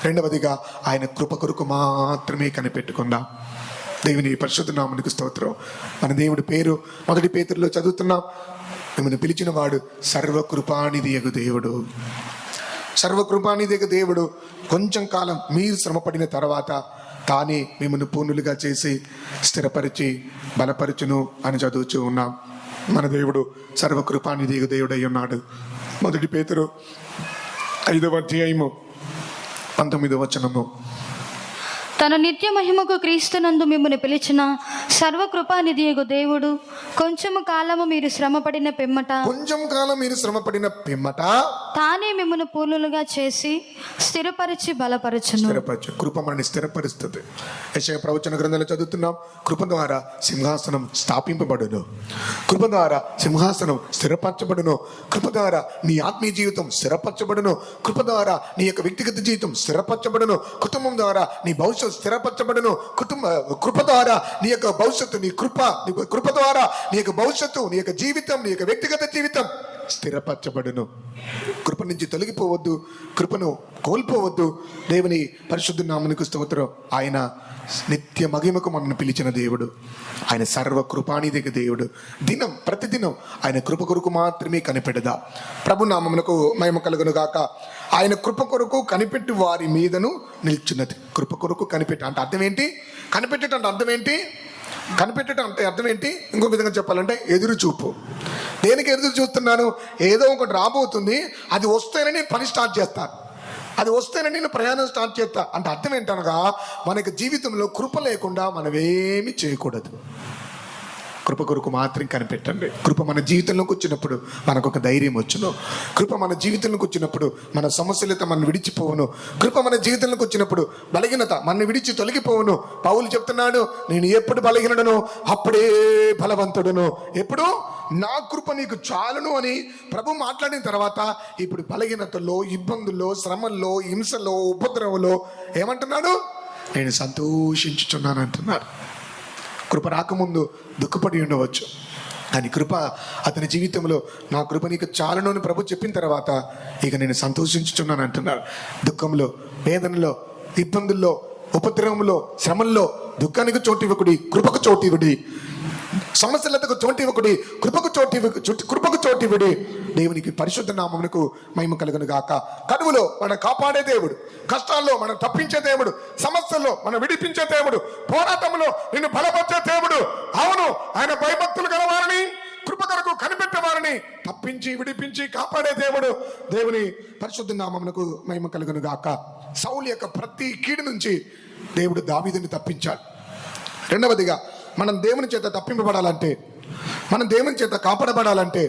రెండవదిగా ఆయన కృప కొరకు మాత్రమే కనిపెట్టుకుందాం. దేవుని పరిశుద్ధ నామమునకు స్తోత్రం. మన దేవుడి పేరు 1 పేతురులో చదువుతున్నాం. మిమ్మల్ని పిలిచిన వాడు సర్వకృపానిధియగు దేవుడు. సర్వకృపానిధియగు దేవుడు కొంచెం కాలం మీరు శ్రమపడిన తర్వాత తానే మిమ్మల్ని పూర్ణులుగా చేసి స్థిరపరిచి బలపరచును అని చదువుతూ ఉన్నాం. మన దేవుడు సర్వకృపానిధియగు దేవుడై ఉన్నాడు. 1 పేతురు 5వ అధ్యాయము 19వ వచనము. తన నిత్య మహిమకు క్రీస్తునందు మిమ్మల్ని పిలిచిన సర్వకృపానిధియగు దేవుడు కొంచెం కాలము మీరు శ్రమపడిన పిమ్మట తానే మిమ్మల్ని పూర్ణులుగా చేసి స్థిరపరిచి బలపరచును. కృప మనని స్థిరపరుస్తుంది. యెషయా ప్రవచన గ్రంథంలో చదువుతున్నాం. కృప ద్వారా సింహాసనం స్థాపింపబడును, కృప ద్వారా సింహాసనం స్థిరపరచబడును, కృప ద్వారా నీ ఆత్మీయ జీవితం స్థిరపరచబడును, కృప ద్వారా నీ యొక్క వ్యక్తిగత జీవితం స్థిరపరచబడును, కుటుంబం ద్వారా నీ భవిష్యత్తు స్థిరపరచబడును. కృప ద్వారా నీ యొక్క భవిష్యత్తు, నీ కృప ద్వారా నీ యొక్క భవిష్యత్తు, నీ యొక్క జీవితం, నీ యొక్క వ్యక్తిగత జీవితం స్థిరపరచబడును. కృప నుంచి తొలగిపోవద్దు, కృపను కోల్పోవద్దు. దేవుని పరిశుద్ధ నామమునకు స్తోత్రం. ఆయన నిత్య మహిమకు మనల్ని పిలిచిన దేవుడు. ఆయన సర్వకృపానిధియగు దేవుడు. ప్రతిదినం ఆయన కృప కొరకు మాత్రమే కనిపెడదా. ప్రభు నామమునకు మహిమ కలుగును గాక. ఆయన కృప కొరకు కనిపెట్టి వారి మీదను నిల్చున్నది. కృప కొరకు కనిపెట్ట అంటే అర్థం ఏంటి? కనిపెట్టడం అంటే అర్థం ఏంటి? కనిపెట్టడం అంటే అర్థం ఏంటి? ఇంకో విధంగా చెప్పాలంటే ఎదురు చూపు. దేనికి ఎదురు చూస్తున్నాను? ఏదో ఒకటి రాబోతుంది, అది వస్తేనే పని స్టార్ట్ చేస్తాను, అది వస్తేనే నేను ప్రయాణం స్టార్ట్ చేస్తా అంటే అర్థం ఏంటనగా మనకి జీవితంలో కృప లేకుండా మనం ఏమి చేయకూడదు. కృప కొరకు మాత్రం కనిపెట్టండి. కృప మన జీవితంలోకి వచ్చినప్పుడు మనకు ఒక ధైర్యం వచ్చును. కృప మన జీవితంలోకి వచ్చినప్పుడు మన సమస్యలతో మనం విడిచిపోవును. కృప మన జీవితంలోకి వచ్చినప్పుడు బలహీనత మన విడిచి తొలగిపోవును. పౌలు చెప్తున్నాడు, నేను ఎప్పుడు బలహీనుడను అప్పుడే బలవంతుడును. ఎప్పుడు? నా కృప నీకు చాలును అని ప్రభు మాట్లాడిన తర్వాత ఇప్పుడు బలహీనతల్లో, ఇబ్బందుల్లో, శ్రమల్లో, హింసలో, ఉపద్రవంలో ఏమంటున్నాడు? నేను సంతోషించుచున్నాను అంటున్నాడు. కృప రాకముందు దుఃఖపడి ఉండవచ్చు, కానీ కృప అతని జీవితంలో నా కృప నీకు చాలును అని ప్రభు చెప్పిన తర్వాత ఇక నేను సంతోషించుచున్నాను అంటున్నాడు. దుఃఖంలో, వేదనలో, ఇబ్బందుల్లో, ఉపద్రవంలో, శ్రమల్లో దుఃఖానికి చోటు ఇవ్వకుడి, కృపకు చోటు ఇవ్వడి. సమస్యలకు చోటు ఇవ్వకుడి, కృపకు చోటు ఇవ్వడి. దేవునికి పరిశుద్ధ నామమునకు మహిమ కలుగును గాక. కరువులో మనం కాపాడే దేవుడు, కష్టాల్లో మనం తప్పించే దేవుడు, సమస్యల్లో మనం విడిపించే దేవుడు, పోరాటంలో నిన్ను బలపరిచే దేవుడు. అవును, ఆయన భయభక్తులు గలవారిని, కృప కొరకు కనిపెట్టేవారిని తప్పించి విడిపించి కాపాడే దేవుడు. దేవుని పరిశుద్ధ నామమునకు మహిమ కలుగును గాక. సౌలు యొక్క ప్రతి కీడు నుంచి దేవుడు దావీదుని తప్పించాడు. రెండవదిగా మనం దేవుని చేత తప్పింపబడాలంటే, మనం దేవుని చేత కాపాడబడాలంటే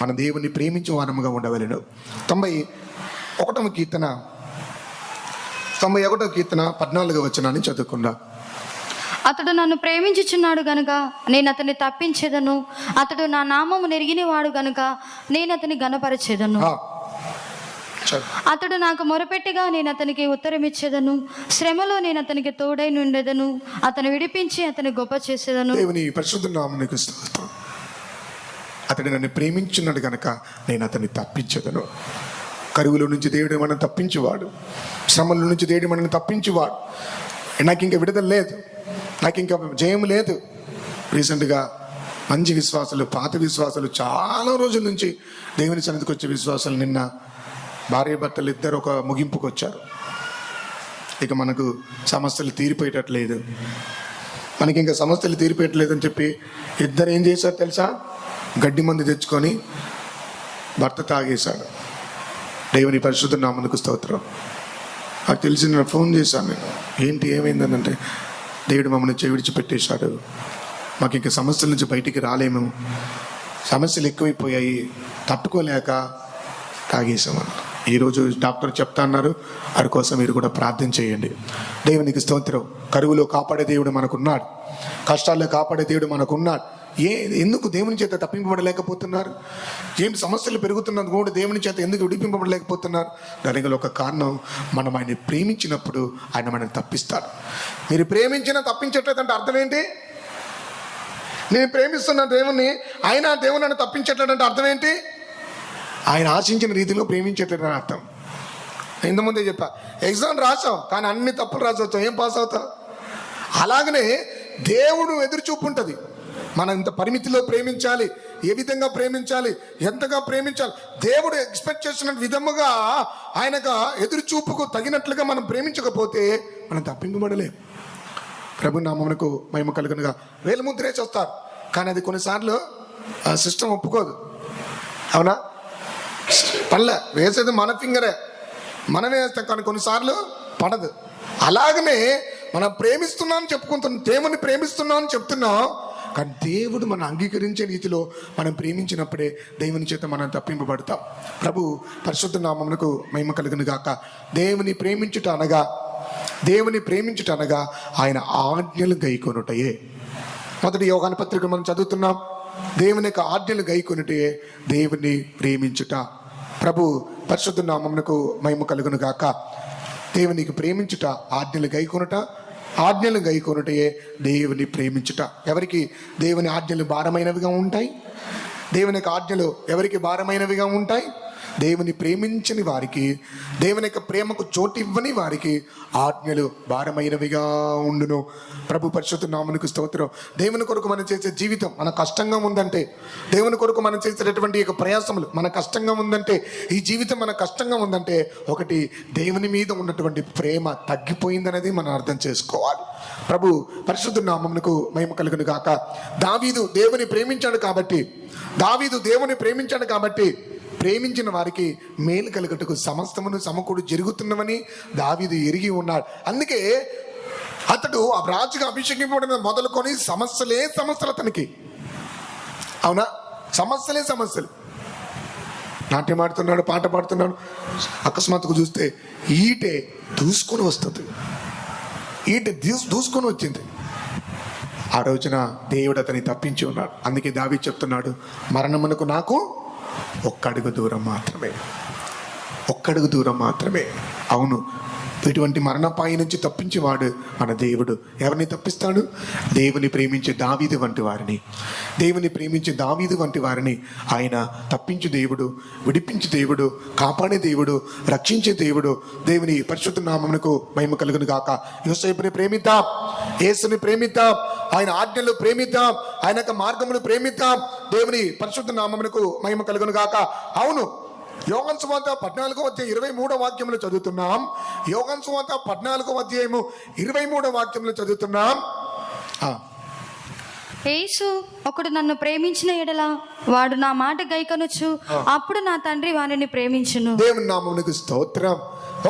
మన దేవుని ప్రేమించే వారముగా ఉండవలెను. 91వ కీర్తన 14వ వచనాన్ని చదువుకుందా. అతడు నన్ను ప్రేమించుచున్నాడు గనుక నేను అతన్ని తప్పించేదను, అతడు నా నామము నెరిగిన వాడు గనుక నేను అతని గణపరచేదను. అతడు నాకు మొరపెట్టగా నేను అతనికి ఉత్తరం ఇచ్చేదను, శ్రమలో నేను అతనికి తోడై నుండేదను, అతను విడిపించి అతని గొప్ప చేసేదను. దేవుని పరిశుద్ధ నామమునకు స్తోత్రం. అతడు నన్ను ప్రేమించున్నాడు గనక నేను అతన్ని తప్పించేదను. కరువుల నుంచి దేవుడు మనం తప్పించేవాడు, శ్రమల నుంచి దేవుడు మనల్ని తప్పించేవాడు. నాకు ఇంకా విడుదల లేదు, నాకు ఇంకా జయం లేదు. రీసెంట్గా మంచి విశ్వాసులు, పాత విశ్వాసులు, చాలా రోజుల నుంచి దేవుని సన్నిధికి వచ్చే విశ్వాసాలు నిన్న భార్య భర్తలు ఇద్దరు ఒక ముగింపుకు వచ్చారు. ఇక మనకు సమస్యలు తీరిపోయేటట్లేదు, మనకి ఇంకా సమస్యలు తీరిపోయట్లేదు అని చెప్పి ఇద్దరు ఏం చేశారు తెలుసా? గడ్డి మందు తెచ్చుకొని భర్త తాగేశాడు. దేవుని పరిశుద్ధ నామమునకు స్తోత్రం. నాకు తెలిసి నేను ఫోన్ చేశాను. నేను ఏంటి ఏమైందనంటే, దేవుడు మమ్మల్ని విడిచిపెట్టేశాడు, మాకు ఇంకా సమస్యల నుంచి బయటికి రాలేము, సమస్యలు ఎక్కువైపోయాయి, తట్టుకోలేక తాగేసామని. ఈరోజు డాక్టర్ చెప్తా అన్నారు, వారి కోసం మీరు కూడా ప్రార్థన చేయండి. దేవునికి స్తోత్రం. కరువులో కాపాడే దేవుడు మనకున్నాడు, కష్టాల్లో కాపాడే దేవుడు మనకున్నాడు, ఎందుకు దేవుని చేత తప్పింపబడలేకపోతున్నారు? ఏం సమస్యలు పెరుగుతున్నది కూడా దేవుని చేత ఎందుకు విడిపింపబడలేకపోతున్నారు? దానికి ఒక కారణం, మనం ఆయన ప్రేమించినప్పుడు ఆయన మనల్ని తప్పిస్తాడు. మీరు ప్రేమించినా తప్పించట్లేదంటే అర్థం ఏంటి? నేను ప్రేమిస్తున్న దేవుణ్ణి ఆయన దేవుని నన్ను తప్పించట్లేదంటే అర్థం ఏంటి? ఆయన ఆశించిన రీతిలో ప్రేమించట్లేదని అర్థం. ఇంతకుముందే చెప్పా, ఎగ్జామ్ రాసావు కానీ అన్ని తప్పులు రాసొచ్చావు, ఏం పాస్ అవుతావు? అలాగనే దేవుడు ఎదురు చూపు ఉంటుంది. మనం ఇంత పరిమితిలో ప్రేమించాలి, ఏ విధంగా ప్రేమించాలి, ఎంతగా ప్రేమించాలి. దేవుడు ఎక్స్పెక్ట్ చేసిన విధముగా ఆయనగా ఎదురు చూపుకు తగినట్లుగా మనం ప్రేమించకపోతే మనం తప్పింపబడలేం. ప్రభు నామమునకు మహిమ కలుగునుగా. వేలుముద్రేసి వస్తారు కానీ అది కొన్నిసార్లు సిస్టమ్ ఒప్పుకోదు. అవునా? పల్లె వేసేది మన ఫింగరే, మనమే వేస్తాం కానీ కొన్నిసార్లు పడదు. అలాగనే మనం ప్రేమిస్తున్నాం చెప్పుకుంటున్నాం, దేవుని ప్రేమిస్తున్నాం అని చెప్తున్నాం, కానీ దేవుడు మనం అంగీకరించే రీతిలో మనం ప్రేమించినప్పుడే దేవుని చేత మనం తప్పింపబడతాం. ప్రభు పరిశుద్ధ నామమునకు మహిమ కలుగును గాక. దేవుని ప్రేమించుట అనగా ఆయన ఆజ్ఞలు గైకొనుటయే. మొదటి యోహాను పత్రిక మనం చదువుతున్నాం, దేవుని యొక్క ఆజ్ఞలు గైకొనుటయే దేవుని ప్రేమించుట. ప్రభు పరిశుద్ధ నామమునకు మహిమ కలుగును గాక. దేవునికి ప్రేమించుట ఆజ్ఞలు గైకొనుటయే దేవుని ప్రేమించుట. ఎవరికి దేవుని ఆజ్ఞలు భారమైనవిగా ఉంటాయి? దేవుని యొక్క ఆజ్ఞలు ఎవరికి భారమైనవిగా ఉంటాయి? దేవుని ప్రేమించని వారికి, దేవుని యొక్క ప్రేమకు చోటు ఇవ్వని వారికి ఆజ్ఞలు భారమైనవిగా ఉండును. ప్రభు పరిశుద్ధ నామమునకు స్తోత్రం. దేవుని కొరకు మనం చేసే జీవితం మన కష్టంగా ఉందంటే, దేవుని కొరకు మనం చేసేటటువంటి యొక్క ప్రయాసములు మన కష్టంగా ఉందంటే, ఈ జీవితం మన కష్టంగా ఉందంటే, ఒకటి దేవుని మీద ఉన్నటువంటి ప్రేమ తగ్గిపోయిందనేది మనం అర్థం చేసుకోవాలి. ప్రభు పరిశుద్ధ నామమునకు మహిమ కలుగును గాక. దావీదు దేవుని ప్రేమించాడు కాబట్టి ప్రేమించిన వారికి మేలు కలుగుటకు సమస్తమును సమకూడు జరుగుతున్నవని దావీదు ఎరిగి ఉన్నాడు. అందుకే అతడు ఆ రాజుగా అభిషేకింపబడిన మొదలుకొని సమస్యలు అతనికి. అవునా? సమస్యలు. నాట్యం ఆడుతున్నాడు, పాట పాడుతున్నాడు, అకస్మాత్తుకు చూస్తే ఈటే దూసుకొని వస్తుంది. దూసుకొని వచ్చింది. ఆ రోజున దేవుడు అతన్ని తప్పించి ఉన్నాడు. అందుకే దావీదు చెప్తున్నాడు, మరణమునకు నాకు ఒక్కడుగు దూరం మాత్రమే. అవును, ఇటువంటి మరణపాయి నుంచి తప్పించేవాడు మన దేవుడు. ఎవరిని తప్పిస్తాడు? దేవుని ప్రేమించే దావీదు వంటి వారిని ఆయన తప్పించే దేవుడు, విడిపించే దేవుడు, కాపాడే దేవుడు, రక్షించే దేవుడు. దేవుని పరిశుద్ధ నామమునకు మహిమ కలుగును గాక. యోసేపుని ప్రేమిద్దాం, యేసుని ప్రేమిద్దాం, ఆయన ఆజ్ఞలు ప్రేమిద్దాం, ఆయన యొక్క మార్గములు ప్రేమిద్దాం. దేవుని పరిశుద్ధ నామమునకు మహిమ కలుగును గాక. అవును, యోహాను సువార్త 14:23 వాక్యములు చదువుతున్నాం. యోహాను సువార్త 14:23 వాక్యములు చదువుతున్నాం. యేసు, ఒకడు నన్ను ప్రేమించిన ఎడల వాడు నా మాట గైకొనుచు, అప్పుడు నా తండ్రి వానిని ప్రేమించును. దేవుని నామమునకు స్తోత్రం.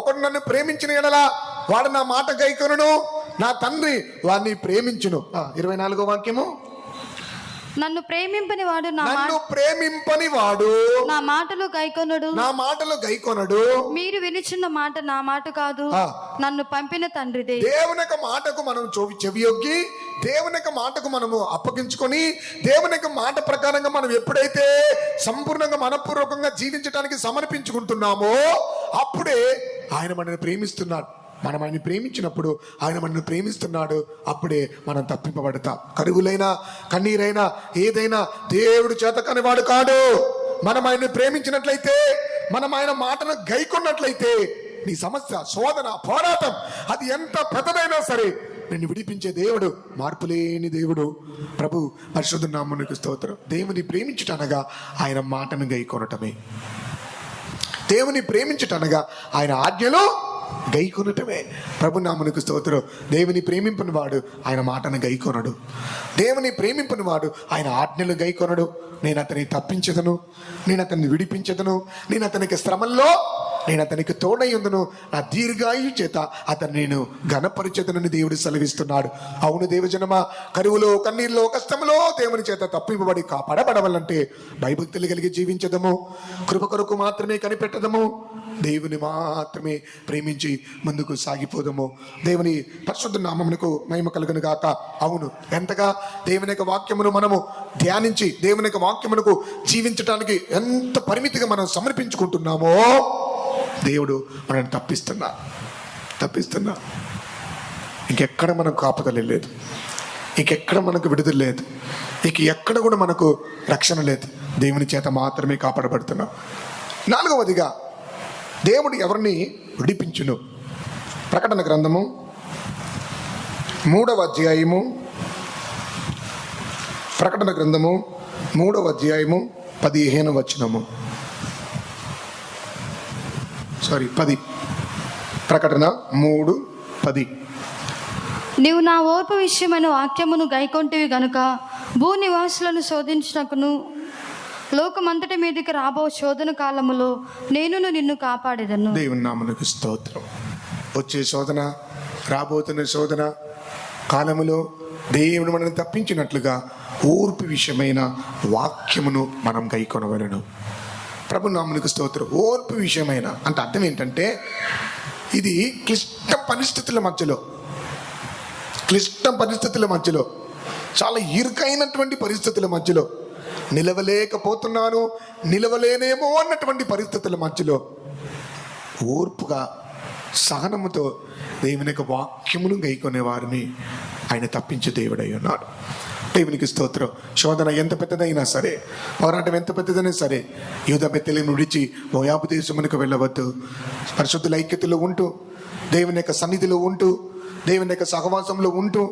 ఒకడు నన్ను ప్రేమించిన ఎడల వాడు నా మాట గైకొనును, నా తండ్రి వాడిని ప్రేమించును. 24వ వాక్యము, నన్ను ప్రేమింపని వాడు నా మాటలు గైకొనడు. మీరు వినుచున్న మాట నా మాట కాదు, నన్ను పంపిన తండ్రిదే. దేవుని యొక్క మాటకు మనం చెవియొగ్గి, దేవుని యొక్క మాటకు మనము అప్పగించుకొని, దేవుని యొక్క మాట ప్రకారంగా మనం ఎప్పుడైతే సంపూర్ణంగా మనపూర్వకంగా జీవించడానికి సమర్పించుకుంటున్నామో అప్పుడే ఆయన మనల్ని ప్రేమిస్తున్నాడు. మనం ఆయన్ని ప్రేమించినప్పుడు ఆయన మనల్ని ప్రేమిస్తున్నాడు. అప్పుడే మనం తప్పింపబడతాం. కరువులైనా, కన్నీరైనా, ఏదైనా దేవుడు చేతకాని వాడు కాడు. మనం ఆయన్ని ప్రేమించినట్లయితే, మనం ఆయన మాటను గైకొన్నట్లయితే, నీ సమస్య, శోధన, పోరాటం అది ఎంత పెద్దదైనా సరే నిన్ను విడిపించే దేవుడు, మార్పులేని దేవుడు. ప్రభు పరిశుద్ధ నామమునకు స్తోత్రం. దేవుని ప్రేమించుటనగా ఆయన మాటను గైకొనటమే. దేవుని ప్రేమించుటనగా ఆయన ఆజ్ఞలు గైకొనటమే. ప్రభు నామమునకు స్తోత్రం. దేవుని ప్రేమింపని వాడు ఆయన మాటను గైకొనడు. దేవుని ప్రేమింపని వాడు ఆయన ఆజ్ఞలు గైకొనడు. నేను అతన్ని తప్పించదను, నేను అతన్ని విడిపించదను, నేను అతనికి శ్రమల్లో నేను అతనికి తోడై ఉందును, నా దీర్ఘాయు చేత అతను నేను ఘనపరిచేతనని దేవుడు సెలవిస్తున్నాడు. అవును దేవజనమా, కరువులో, కన్నీరులో, కష్టంలో దేవుని చేత తప్పింపబడి కాపాడబడవాలంటే భయభక్తులు కలిగి జీవించదము, కృప కొరకు మాత్రమే కనిపెట్టదము, దేవుని మాత్రమే ప్రేమించి ముందుకు సాగిపోదము. దేవుని పరిశుద్ధ నామమునకు మహిమ కలుగును గాక. అవును, ఎంతగా దేవుని యొక్క వాక్యమును మనము ధ్యానించి దేవుని యొక్క వాక్యమునకు జీవించడానికి ఎంత పరిమితిగా మనం సమర్పించుకుంటున్నామో దేవుడు మనల్ని తప్పిస్తున్నా. ఇంకెక్కడ మనకు కాపుదల లేదు, ఇంకెక్కడ మనకు విడుదల లేదు, ఎక్కడ కూడా మనకు రక్షణ లేదు. దేవుని చేత మాత్రమే కాపాడబడుతున్నాం. 4వదిగా దేవుడు ఎవరిని విడిపించును? ప్రకటన గ్రంథము 3వ అధ్యాయము, ప్రకటన గ్రంథము 3వ అధ్యాయము 15వ వచనము, 10. ప్రకటన 3:10. నీవు నా ఓర్పు విషయమైన వాక్యమును గైకొంటివి గనుక భూనివాసులను శోధించుటకును లోకమంతటి మీదకి రాబో శోధన కాలములో నేను నిన్ను కాపాడేదను. దేవుని నామమునకు స్తోత్రం. వచ్చే శోధన, రాబోతున్న శోధన కాలములో దేవుడు మనల్ని తప్పించినట్లుగా ఓర్పు విషయమైన వాక్యమును మనం గైకొనవలెను. ప్రభు నామమునకు స్తోత్రం. ఓర్పు విషయమైన అంటే అర్థం ఏంటంటే, ఇది క్లిష్ట పరిస్థితుల మధ్యలో, చాలా ఇరుకైనటువంటి పరిస్థితుల మధ్యలో, నిలవలేకపోతున్నాను, నిలవలేనేమో అన్నటువంటి పరిస్థితుల మధ్యలో ఓర్పుగా, సహనముతో దేవుని యొక్క వాక్యమును గైకొనే వారిని ఆయన తప్పించే దేవుడై ఉన్నాడు. దేవునికి స్తోత్రం. శోధన ఎంత పెద్దదైనా సరే, పోరాటం ఎంత పెద్దదైనా సరే, యూదా బెత్తెలెహేమును విడిచి మోయాబు దేశమునకు వెళ్ళవద్దు. పరిశుద్ధుల ఐక్యతలో ఉంటూ, దేవుని యొక్క సన్నిధిలో ఉంటూ, దేవుని యొక్క సహవాసంలో ఉంటూ,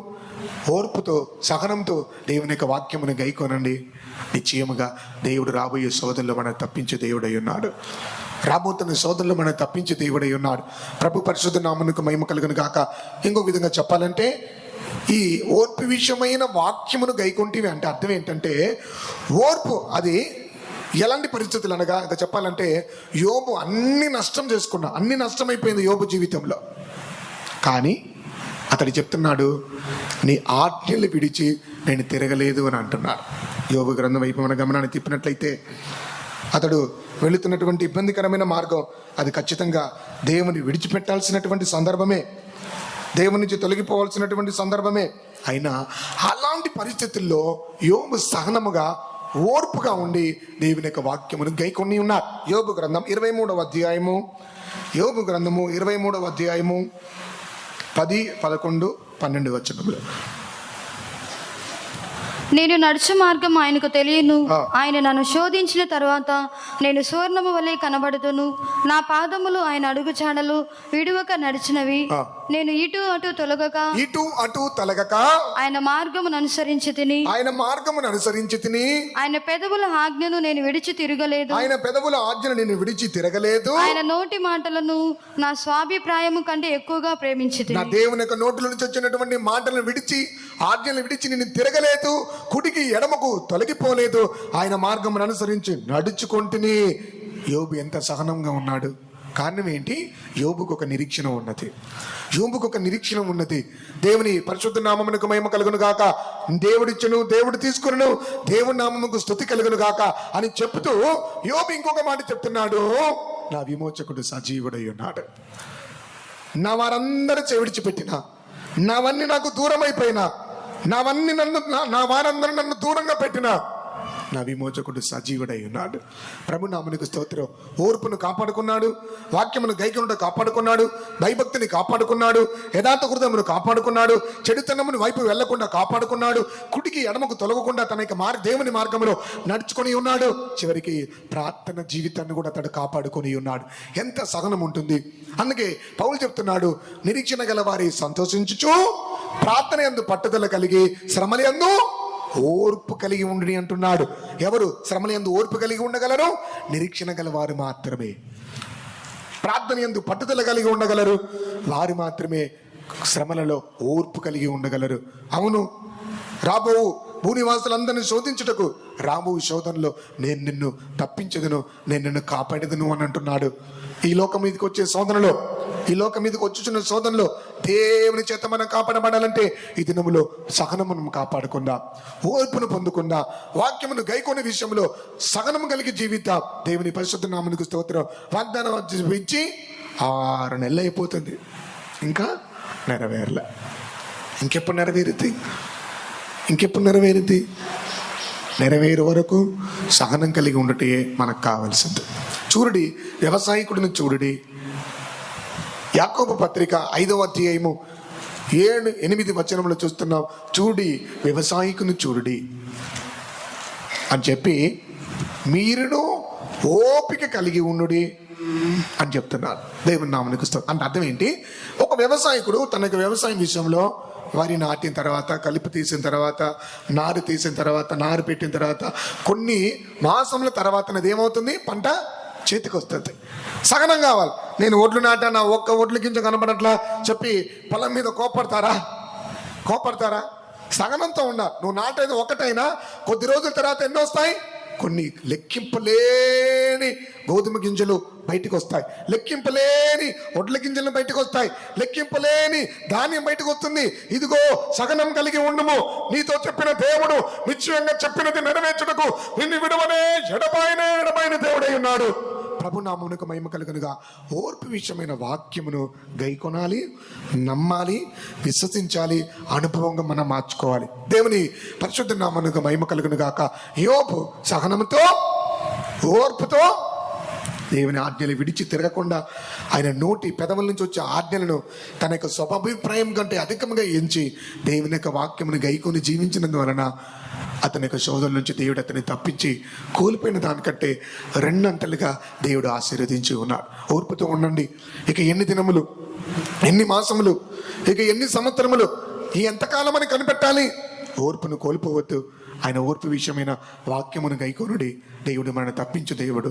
ఓర్పుతో, సహనంతో దేవుని యొక్క వాక్యమును గైకొనండి. నిశ్చయముగా దేవుడు రాబోయే శోధనలో మనం తప్పించే దేవుడై ఉన్నాడు. రాబోతున్న శోధనలో మనం తప్పించే దేవుడై ఉన్నాడు. ప్రభు పరిశుద్ధ నామమునకు మహిమ కలుగును గాక. ఇంకొక విధంగా చెప్పాలంటే, ఈ ఓర్పు విషయమైన వాక్యమును గైకొంటివి అంటే అర్థం ఏంటంటే, ఓర్పు అది ఎలాంటి పరిస్థితులు అనగా, ఇంకా చెప్పాలంటే, యోబు అన్ని నష్టమైపోయింది యోబు జీవితంలో. కానీ అతడు చెప్తున్నాడు, నీ ఆజ్ఞలు విడిచి నేను తిరగలేదు అని అంటున్నాడు. యోబు గ్రంథం వైపు మన గమనాన్ని తిప్పినట్లయితే, అతడు వెళుతున్నటువంటి ఇబ్బందికరమైన మార్గం అది ఖచ్చితంగా దేవుని విడిచిపెట్టాల్సినటువంటి సందర్భమే, దేవుని నుంచి తొలగిపోవాల్సినటువంటి సందర్భమే. అయినా అలాంటి పరిస్థితుల్లో యోబు సహనముగా, ఓర్పుగా ఉండి దేవుని యొక్క వాక్యమును గైకొని ఉన్నారు. యోబు గ్రంథం 23వ అధ్యాయము, 10, 11, 12 వచనములు. నేను నడుచు మార్గం ఆయనకు తెలియను. ఆయన నన్ను శోధించిన తర్వాత నేను సువర్ణము వలె కనబడుతును. నా పాదములు ఆయన అడుగు చాడలు విడువక నడిచినవి. నేను ఇటు అటు తొలగక ఆయన మార్గమును అనుసరించి తిని. ఆయన పెదవుల ఆజ్ఞను నేను విడిచి తిరగలేదు. ఆయన నోటి మాటలను నా స్వాభిప్రాయము కంటే ఎక్కువగా ప్రేమించితిని. నా దేవుని యొక్క నోటిలో నుంచి వచ్చినటువంటి మాటలను విడిచి, ఆజ్ఞలను విడిచి నేను తిరగలేదు, కుడికి ఎడమకు తొలగిపోలేదు, ఆయన మార్గమును అనుసరించి నడుచుకొంటిని. యోబు ఎంత సహనంగా ఉన్నాడు. కారణం ఏంటి? యోబుకు ఒక నిరీక్షణ ఉన్నది. దేవుని పరిశుద్ధ నామమునకు మహిమ కలుగును గాక. దేవుడిచ్చును, దేవుడు తీసుకును, దేవుని నామముకు స్తుతి కలుగును గాక అని చెప్తూ యోబు ఇంకొక మాట చెప్తున్నాడు, నా విమోచకుడు సజీవుడై ఉన్నాడు. నా వారందరూ విడిచిపెట్టినా, నావన్నీ నాకు దూరం అయిపోయినా, నా వారందరూ నన్ను దూరంగా పెట్టినా, నా విమోచకుడు సజీవుడై ఉన్నాడు. ప్రభు నామమునకు స్తోత్రం. ఓర్పును కాపాడుకున్నాడు, వాక్యమును గైకొనుట కాపాడుకున్నాడు, భయభక్తిని కాపాడుకున్నాడు, యథార్థ హృదయమును కాపాడుకున్నాడు, చెడుతనమును వైపు వెళ్లకుండా కాపాడుకున్నాడు, కుడికి ఎడమకు తొలగకుండా తన యొక్క దేవుని మార్గంలో నడుచుకొని ఉన్నాడు. చివరికి ప్రార్థన జీవితాన్ని కూడా అతడు కాపాడుకొని ఉన్నాడు. ఎంత సహనం ఉంటుంది. అందుకే పౌలు చెప్తున్నాడు, నిరీక్షణ గల వారి సంతోషించుచు ప్రార్థన యందు పట్టుదల కలిగి శ్రమల యందు ఓర్పు కలిగి ఉండి అంటున్నాడు. ఎవరు శ్రమల యందు ఓర్పు కలిగి ఉండగలరు? నిరీక్షణ గల వారు మాత్రమే. ప్రార్థన యందు పట్టుదల కలిగి ఉండగలరు వారు మాత్రమే శ్రమలలో ఓర్పు కలిగి ఉండగలరు. అవును, రాబో భూనివాసులందరినీ శోధించుటకు రాబో శోధనలో నేను నిన్ను తప్పించదును, నేను నిన్ను కాపాడదును అని అంటున్నాడు. ఈ లోకం మీదకి వచ్చే శోధనలో, ఈ లోకం మీదకి వచ్చుచున్న శోధనలో దేవుని చేత మనం కాపాడబడాలంటే ఈ దినములో సహనమును కాపాడకుండా, ఓర్పును పొందకుండా, వాక్యమును గైకొనే విషయంలో సహనము కలిగి జీవితం. దేవుని పరిశుద్ధ నామమునకు స్తోత్రం. వాగ్దానం ఇచ్చి 6 నెలలు అయిపోతుంది, ఇంకా నెరవేరలే. ఇంకెప్పుడు నెరవేరుద్ది? నెరవేరు వరకు సహనం కలిగి ఉండటే మనకు కావలసింది. చూడండి, వ్యవసాయకుడిని చూడండి. యాకోబు పత్రిక 5వ అధ్యాయము 7-8 వచనంలో చూస్తున్నాం. చూడి వ్యవసాయకుని చూడండి అని చెప్పి మీరును ఓపిక కలిగి ఉండుడి అని చెప్తున్నారు. దేవుని నామమునకు స్తోత్రం. అంటే అర్థం ఏంటి? ఒక వ్యవసాయకుడు తనకు వ్యవసాయం విషయంలో వరి నాటిన తర్వాత, కలుపు తీసిన తర్వాత, నారు తీసిన తర్వాత, నారు పెట్టిన తర్వాత కొన్ని మాసముల తర్వాత ఏమవుతుంది? పంట చేతికి వస్తుంది. సహనం కావాలి. నేను ఒడ్లు నాటా, నా ఒక్క ఒడ్ల గింజ కనబడట్లా చెప్పి పొలం మీద కోపడతారా? సహనంతో ఉండాలి. నువ్వు నాటేది ఒకటైనా కొద్ది రోజుల తర్వాత ఎన్ని వస్తాయి? కొన్ని లెక్కింపలేని గోధుమ గింజలు బయటకు వస్తాయి, లెక్కింపలేని ఒడ్ల గింజలు బయటకు వస్తాయి, లెక్కింపలేని ధాన్యం బయటకు వస్తుంది. ఇదిగో సహనం కలిగి ఉండుము, నీతో చెప్పిన దేవుడు నిశ్చయంగా చెప్పినది నెరవేర్చుటకు నిన్ను విడువనే ఎడబాయిన దేవుడై ఉన్నాడు. ప్రభునామమునకు మహిమ కలుగునుగా. ఓర్పు విషయమైన వాక్యమును గైకొనాలి, నమ్మాలి, విశ్వసించాలి, అనుభవంగా మనం మార్చుకోవాలి. దేవుని పరిశుద్ధ నామమునకు మహిమ కలుగునుగాక. యోబు సహనముతో, ఓర్పుతో దేవుని ఆజ్ఞలు విడిచి తిరగకుండా ఆయన నోటి పెదవుల నుంచి వచ్చే ఆజ్ఞలను తన యొక్క స్వభాభిప్రాయం కంటే అధికంగా ఎంచి దేవుని యొక్క వాక్యమును గైకొని జీవించినందువలన అతని యొక్క శోధన నుంచి దేవుడు అతన్ని తప్పించి కోల్పోయిన దానికంటే 2 అంతలుగా దేవుడు ఆశీర్వదించి ఉన్నాడు. ఓర్పుతో ఉండండి. ఇక ఎన్ని దినములు, ఎన్ని మాసములు, ఇక ఎన్ని సంవత్సరములు, ఎంతకాలం అని కనిపెట్టాలి? ఓర్పును కోల్పోవద్దు. ఆయన ఓర్పు విషయమైన వాక్యమును గైకొనుడి. దేవుడు మనల్ని తప్పించే దేవుడు,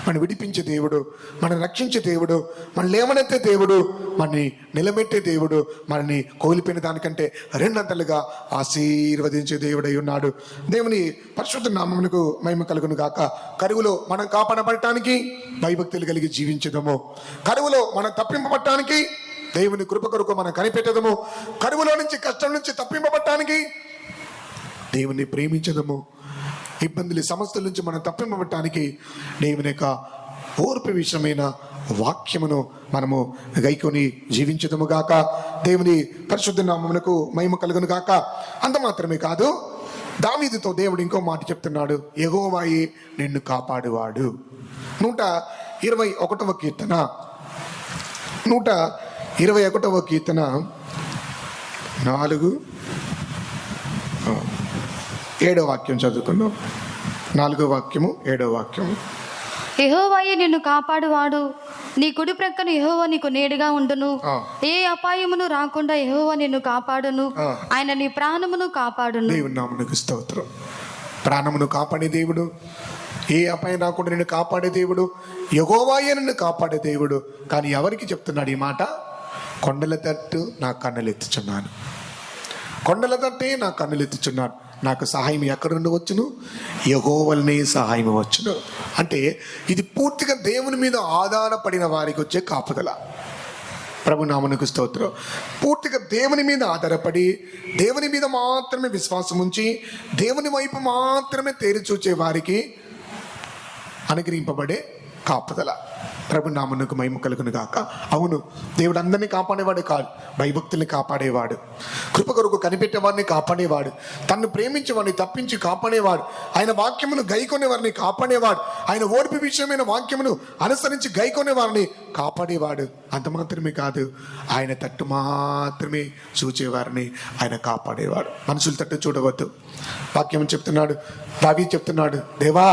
మనం విడిపించే దేవుడు, మనం రక్షించే దేవుడు, మనం లేవనెత్తే దేవుడు, మనని నిలబెట్టే దేవుడు, మనని కోల్పోయిన దానికంటే 2 అంతలుగా ఆశీర్వదించే దేవుడై ఉన్నాడు. దేవుని పరిశుద్ధ నామమునకు మహిమ కలుగును గాక. కరువులో మనం కాపాడబడటానికి భయభక్తులు కలిగి జీవించదము. కరువులో మనం తప్పింపబడటానికి దేవుని కృప కొరకు మనం కనిపెట్టదము. కరువులో నుంచి, కష్టం నుంచి తప్పింపబడటానికి దేవుని ప్రేమించదము. ఇబ్బందులు, సమస్యల నుంచి మనం తప్పింపబడటానికి దేవుని యొక్క ఓర్పు విషయమైన వాక్యమును మనము గైకొని జీవించదము గాక. దేవుని పరిశుద్ధ నామమునకు మహిమ కలుగును గాక. అంత మాత్రమే కాదు, దావీదుతో దేవుడు ఇంకో మాట చెప్తున్నాడు. యెహోవాయే నిన్ను కాపాడువాడు. 121వ కీర్తన 121వ కీర్తన 7వ వాక్యం చదువుకున్నాం. 4వ వాక్యము 7వ వాక్యము. యెహోవాయే నిన్ను కాపాడువాడు, నీ కుడి ప్రక్కన యెహోవా నీకు నేడుగా ఉండును. ఏ అపాయమును రాకుండా యెహోవా నిన్ను కాపాడును. ఆయన నీ ప్రాణమును కాపాడును. దేవుని నామమునకు స్తోత్రం. ప్రాణమును కాపాడే దేవుడు, ఏ అపాయం రాకుండా నిన్ను కాపాడే దేవుడు, యెహోవాయే నిన్ను కాపాడే దేవుడు. కానీ ఎవరికి చెప్తున్నాడు ఈ మాట? కొండల తట్టు నా కన్నులు ఎత్తుచున్నాను, కొండల తట్టే నా కన్నులు ఎత్తుచున్నాను. నాకు సహాయం ఎక్కడ నుండి వచ్చును? యెహోవానే సహాయం వచ్చును. అంటే ఇది పూర్తిగా దేవుని మీద ఆధారపడిన వారికి వచ్చే కాపుదల. ప్రభునామమునకు స్తోత్రం. పూర్తిగా దేవుని మీద ఆధారపడి, దేవుని మీద మాత్రమే విశ్వాసం ఉంచి, దేవుని వైపు మాత్రమే తేరి చూచే వారికి అనుగ్రహింపబడే కాపుదల. ప్రభునామమునకు మహిమ కలుగును గాక. అవును, దేవుడు అందరినీ కాపాడేవాడు కాదు, భయభక్తుల్ని కాపాడేవాడు, కృప కొరకు కనిపెట్టేవాడిని కాపాడేవాడు, తన్ను ప్రేమించే వాడిని తప్పించి కాపాడేవాడు, ఆయన వాక్యమును గైకొనే వారిని కాపాడేవాడు, ఆయన ఓర్పు విషయమైన వాక్యమును అనుసరించి గైకొనే వారిని కాపాడేవాడు. అంత మాత్రమే కాదు, ఆయన తట్టు మాత్రమే చూచేవారిని ఆయన కాపాడేవాడు. మనుషుల తట్టు చూడవద్దు. వాక్యం చెప్తున్నాడు, దావీదు చెప్తున్నాడు, దేవా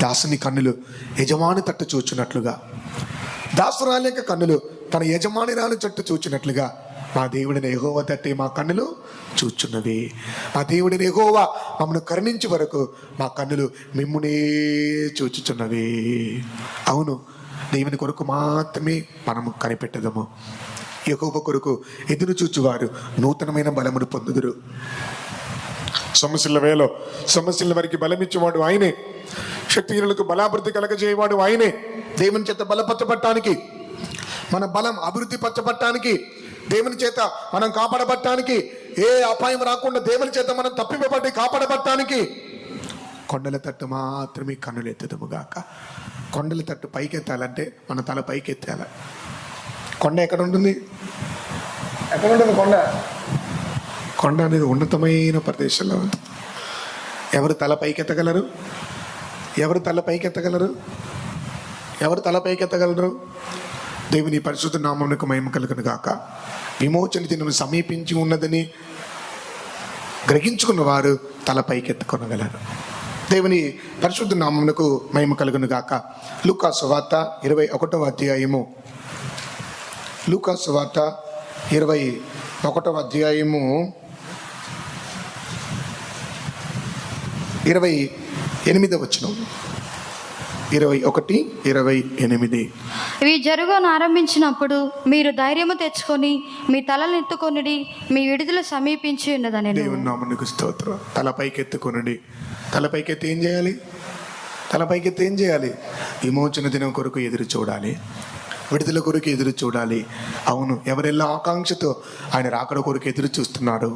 దాసుని కన్నులు యజమాని తట్టు చూచినట్లుగా, దాసురాలి యొక్క కన్నులు తన యజమానిరాలు తట్టు చూచినట్లుగా మా దేవుడిని యెహోవా తట్టే మా కన్నులు చూచున్నవి. మా దేవుడిని యెహోవా మమ్మల్ని కరుణించే వరకు మా కన్నులు మిమ్మునే చూచుచున్నవి. అవును, దేవుని కొరకు మాత్రమే మనము కనిపెట్టదము. యెహోవా కొరకు ఎదురు చూచువారు నూతనమైన బలమును పొందుదురు. సమస్యల వేలో సమస్యల వారికి బలమిచ్చేవాడు ఆయనే. శక్తిహీనులకు బలాభివృద్ధి కలగజేయవాడు ఆయనే. దేవుని చేత బలపరచబట్టానికి, మన బలం అభివృద్ధి పరచబట్టానికి, దేవుని చేత మనం కాపాడబట్టానికి, ఏ అపాయం రాకుండా దేవుని చేత మనం తప్పింపబడి కాపాడబట్టానికి కొండల తట్టు మాత్రమే కన్నులు ఎత్తుదము గాక. కొండల తట్టు పైకెత్తాలంటే మన తల పైకెత్తాలి. కొండ ఎక్కడ ఉంటుంది? ఎక్కడ ఉంటుంది కొండ? కొండ అనేది ఉన్నతమైన ప్రదేశంలో ఉంది. ఎవరు తల పైకెత్తగలరు? ఎవరు తల పైకెత్తగలరు? ఎవరు తల పైకెత్తగలరు? దేవుని పరిశుద్ధ నామమునకు మహిమ కలుగును గాక. విమోచన దినం సమీపించి ఉన్నదని గ్రహించుకున్న వారు తల పైకెత్తుకొనగలరు. దేవుని పరిశుద్ధ నామమునకు మహిమ కలుగును గాక. లూకా సువార్త 21వ అధ్యాయము, లూకా సువార్త 21వ అధ్యాయము 28వ వచనం. 21:28. ఇవి జరుగును ఆరంభించినప్పుడు మీరు ధైర్యము తెచ్చుకొని మీ తలలు ఎత్తుకొనుడి, మీ విడుదల సమీపించి ఉన్నదని. దేవుని నామమునకు స్తోత్రం. తల పైకెత్తుకొనుడి. తల పైకెత్తి ఏం చేయాలి? తల పైకెత్తి ఏం చేయాలి? విమోచన దినం కొరకు ఎదురు చూడాలి, విడుదల కొరకు ఎదురు చూడాలి. అవును, ఎవరెల్లా ఆకాంక్షతో ఆయన రాకడ కొరకు ఎదురు చూస్తున్నాడు,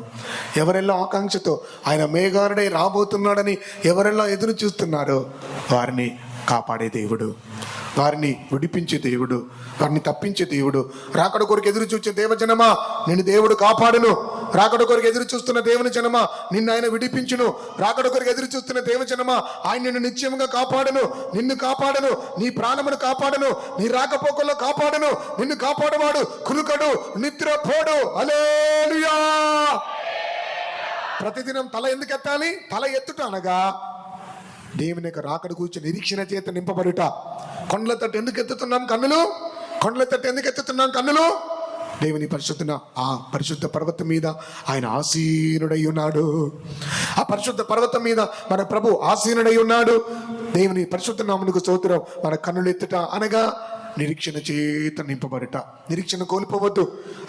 ఎవరెల్లా ఆకాంక్షతో ఆయన మేఘారుడై రాబోతున్నాడని ఎవరెల్లా ఎదురు చూస్తున్నారో వారిని కాపాడే దేవుడు, వారిని విడిపించే దేవుడు, వారిని తప్పించే దేవుడు. రాకడ కొరకు ఎదురు చూసే దేవజనమా, నిన్ను దేవుడు కాపాడును. రాకడ కొరకు ఎదురు చూస్తున్న దేవుని జనమా, నిన్ను ఆయన విడిపించును. రాకడ కొరకు ఎదురు చూస్తున్న దేవజనమా, ఆయన నిన్ను నిశ్చయంగా కాపాడును, నిన్ను కాపాడును, నీ ప్రాణమును కాపాడును, నీ రాకపోకల్లో కాపాడును. నిన్ను కాపాడువాడు కునుకడు, నిద్రపోడు. హల్లెలూయా. ప్రతిదినం తల ఎందుకు ఎత్తాలి? తల ఎత్తుట అనగా దేవుని యొక్క రాకడ కూర్చొని నిరీక్షణ చేత నింపబడుట. కొండల తట్టు ఎందుకు ఎత్తుతున్నాం కన్నులు? కొండల తట్టు ఎందుకు ఎత్తుతున్నాం కన్నులు? దేవుని పరిశుద్ధ పర్వతం మీద ఆయన ఆసీనుడై ఉన్నాడు. ఆ పరిశుద్ధ పర్వతం మీద మన ప్రభు ఆసీనుడై ఉన్నాడు. దేవుని పరిశుద్ధ నామమునకు స్తోత్రం. మన కన్నులు ఎత్తుట అనగా నిరీక్షణ చేత నింపబడుట. నిరీక్షణ కోల్పోవద్దు.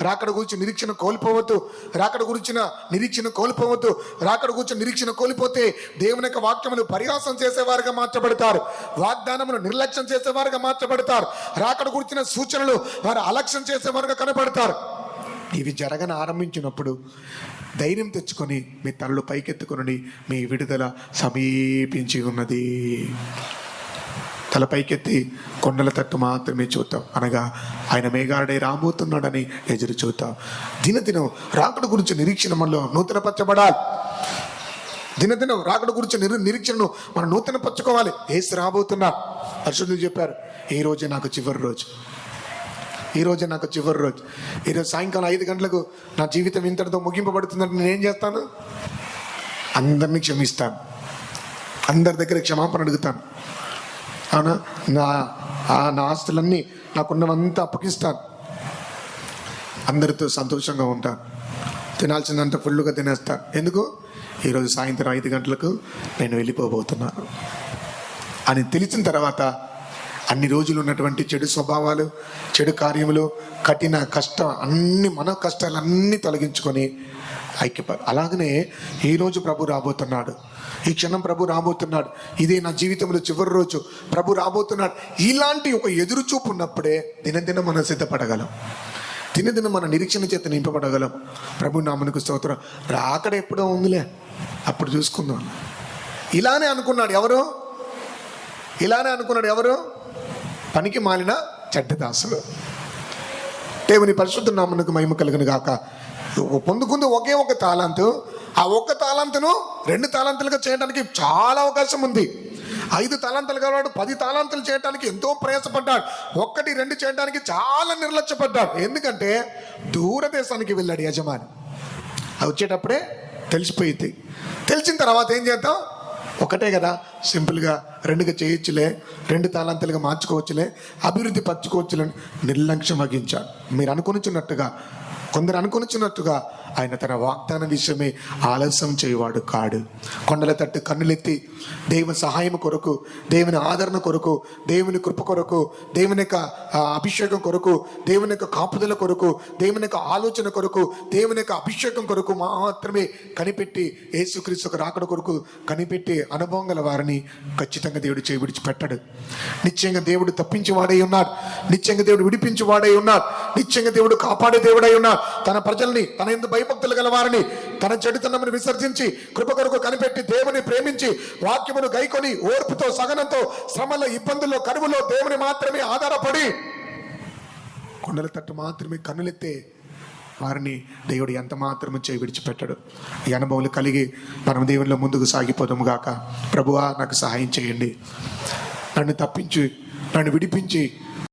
రాకడ గురించి నిరీక్షణ కోల్పోవద్దు. రాకడ గురించిన నిరీక్షణ కోల్పోవద్దు. రాకడ గురించి నిరీక్షణ కోల్పోతే దేవుని యొక్క వాక్యములు పరిహాసం చేసేవారుగా మార్చబడతారు, వాగ్దానములు నిర్లక్ష్యం చేసేవారుగా మార్చబడతారు, రాకడ గురించిన సూచనలు వారు అలక్ష్యం చేసేవారుగా కనబడతారు. ఇవి జరగని ఆరంభించినప్పుడు ధైర్యం తెచ్చుకొని మీ తలలు పైకెత్తుకొని మీ విడుదల సమీపించి ఉన్నది. తల పైకెత్తి కొండల తట్టు మాత్రమే చూద్దాం, అనగా ఆయన మేఘారుడై రాబోతున్నాడని ఎదురు చూద్దాం. దినదినం రాకడ గురించి నిరీక్షణ మనలో నూతనపరచబడాలి. దినదినం రాకడ గురించి నిరీక్షణను మనం నూతనపరచుకోవాలి. యేసు రాబోతున్నా. పరిశుద్ధులు చెప్పారు, ఈ రోజే నాకు చివరి రోజు, ఈ రోజే నాకు చివరి రోజు. ఈరోజు సాయంకాలం 5 గంటలకు నా జీవితం ఇంతటితో ముగింపబడుతుందంటే నేనేం చేస్తాను? అందరినీ క్షమిస్తాను, అందరి దగ్గర క్షమాపణ అడుగుతాను. అవునా? నా ఆస్తులన్నీ నాకున్నవంతా అప్పగిస్తాను, అందరితో సంతోషంగా ఉంటాను, తినాల్సిందంతా ఫుల్గా తినేస్తాను. ఎందుకు? ఈరోజు సాయంత్రం 5 గంటలకు నేను వెళ్ళిపోబోతున్నాను అని తెలిసిన తర్వాత అన్ని రోజులు ఉన్నటువంటి చెడు స్వభావాలు, చెడు కార్యములు, కఠిన కష్టం అన్ని మన కష్టాలన్నీ తొలగించుకొని ఐక్యపడు. అలాగనే ఈరోజు ప్రభు రాబోతున్నాడు, ఈ క్షణం ప్రభు రాబోతున్నాడు, ఇదే నా జీవితంలో చివరి రోజు, ప్రభు రాబోతున్నాడు. ఇలాంటి ఒక ఎదురు చూపు ఉన్నప్పుడే దినదినం మనం సిద్ధపడగలం, దినదినం మన నిరీక్షణ చేత నింపబడగలం. ప్రభు నామమునకు స్తోత్రం. రాకడ ఎప్పుడో ఉందిలే, అప్పుడు చూసుకుందాం. ఇలానే అనుకున్నాడు ఎవరు? ఇలానే అనుకున్నాడు ఎవరు? పనికి మాలిన చెడ్డదాసులు. దేవుని పరిశుద్ధ నామమునకు మహిమ కలుగును గాక. పొందుకుంది ఒకే ఒక తాళంతు. ఆ ఒక్క తాళంతును 2 తాళంతులుగా చేయడానికి చాలా అవకాశం ఉంది. 5 తాళంతులు గలవాడు 10 తాళంతులు చేయడానికి ఎంతో ప్రయాసపడ్డాడు. 1, 2 చేయడానికి చాలా నిర్లక్ష్యపడ్డాడు. ఎందుకంటే దూరదేశానికి వెళ్ళాడు యజమాని. అది వచ్చేటప్పుడే తెలిసిపోయింది. తెలిసిన తర్వాత ఏం చేద్దాం? ఒకటే కదా, సింపుల్గా 2గా చేయొచ్చులే, 2 తాళంతులుగా మార్చుకోవచ్చులే, అభివృద్ధి పరచుకోవచ్చులే నిర్లక్ష్యం వహించాడు. మీరు అనుకొనిచున్నట్టుగా, కొందరు అనుకొనిచున్నట్టుగా ఆయన తన వాగ్దాన విషయమే ఆలస్యం చేయవాడు కాడు. కొండల తట్టు కన్నులెత్తి దేవుని సహాయం కొరకు, దేవుని ఆదరణ కొరకు, దేవుని కృప కొరకు, దేవుని యొక్క అభిషేకం కొరకు, దేవుని యొక్క కాపుదల కొరకు, దేవుని యొక్క ఆలోచన కొరకు, దేవుని యొక్క అభిషేకం కొరకు మాత్రమే కనిపెట్టి యేసుక్రీస్తు రాకడ కొరకు కనిపెట్టి అనుభవం గల వారిని ఖచ్చితంగా దేవుడు చేయి విడిచిపెట్టాడు. నిశ్చయంగా దేవుడు తప్పించేవాడై ఉన్నాడు, నిశ్చయంగా దేవుడు విడిపించేవాడై ఉన్నాడు, నిశ్చయంగా దేవుడు కాపాడే దేవుడై ఉన్నాడు. తన ప్రజల్ని, తన యందు భయభక్తులు గల వారిని, తన చెడుతనమును విసర్జించి కృప కొరకు కనిపెట్టి దేవుని ప్రేమించి వాక్యమును గైకొని ఓర్పుతో సహనంతో శ్రమలో, ఇబ్బందుల్లో, కరువులో దేవుని మాత్రమే ఆధారపడి కొండల తట్టు మాత్రమే కన్నులెత్తే వారిని దేవుడు ఎంత మాత్రము చేయి విడిచిపెట్టాడు. ఈ అనుభవాలు కలిగి మనం దేవునిలో ముందుకు సాగిపోదాము గాక. ప్రభువా, నాకు సహాయం చేయండి, నన్ను తప్పించి, నన్ను విడిపించి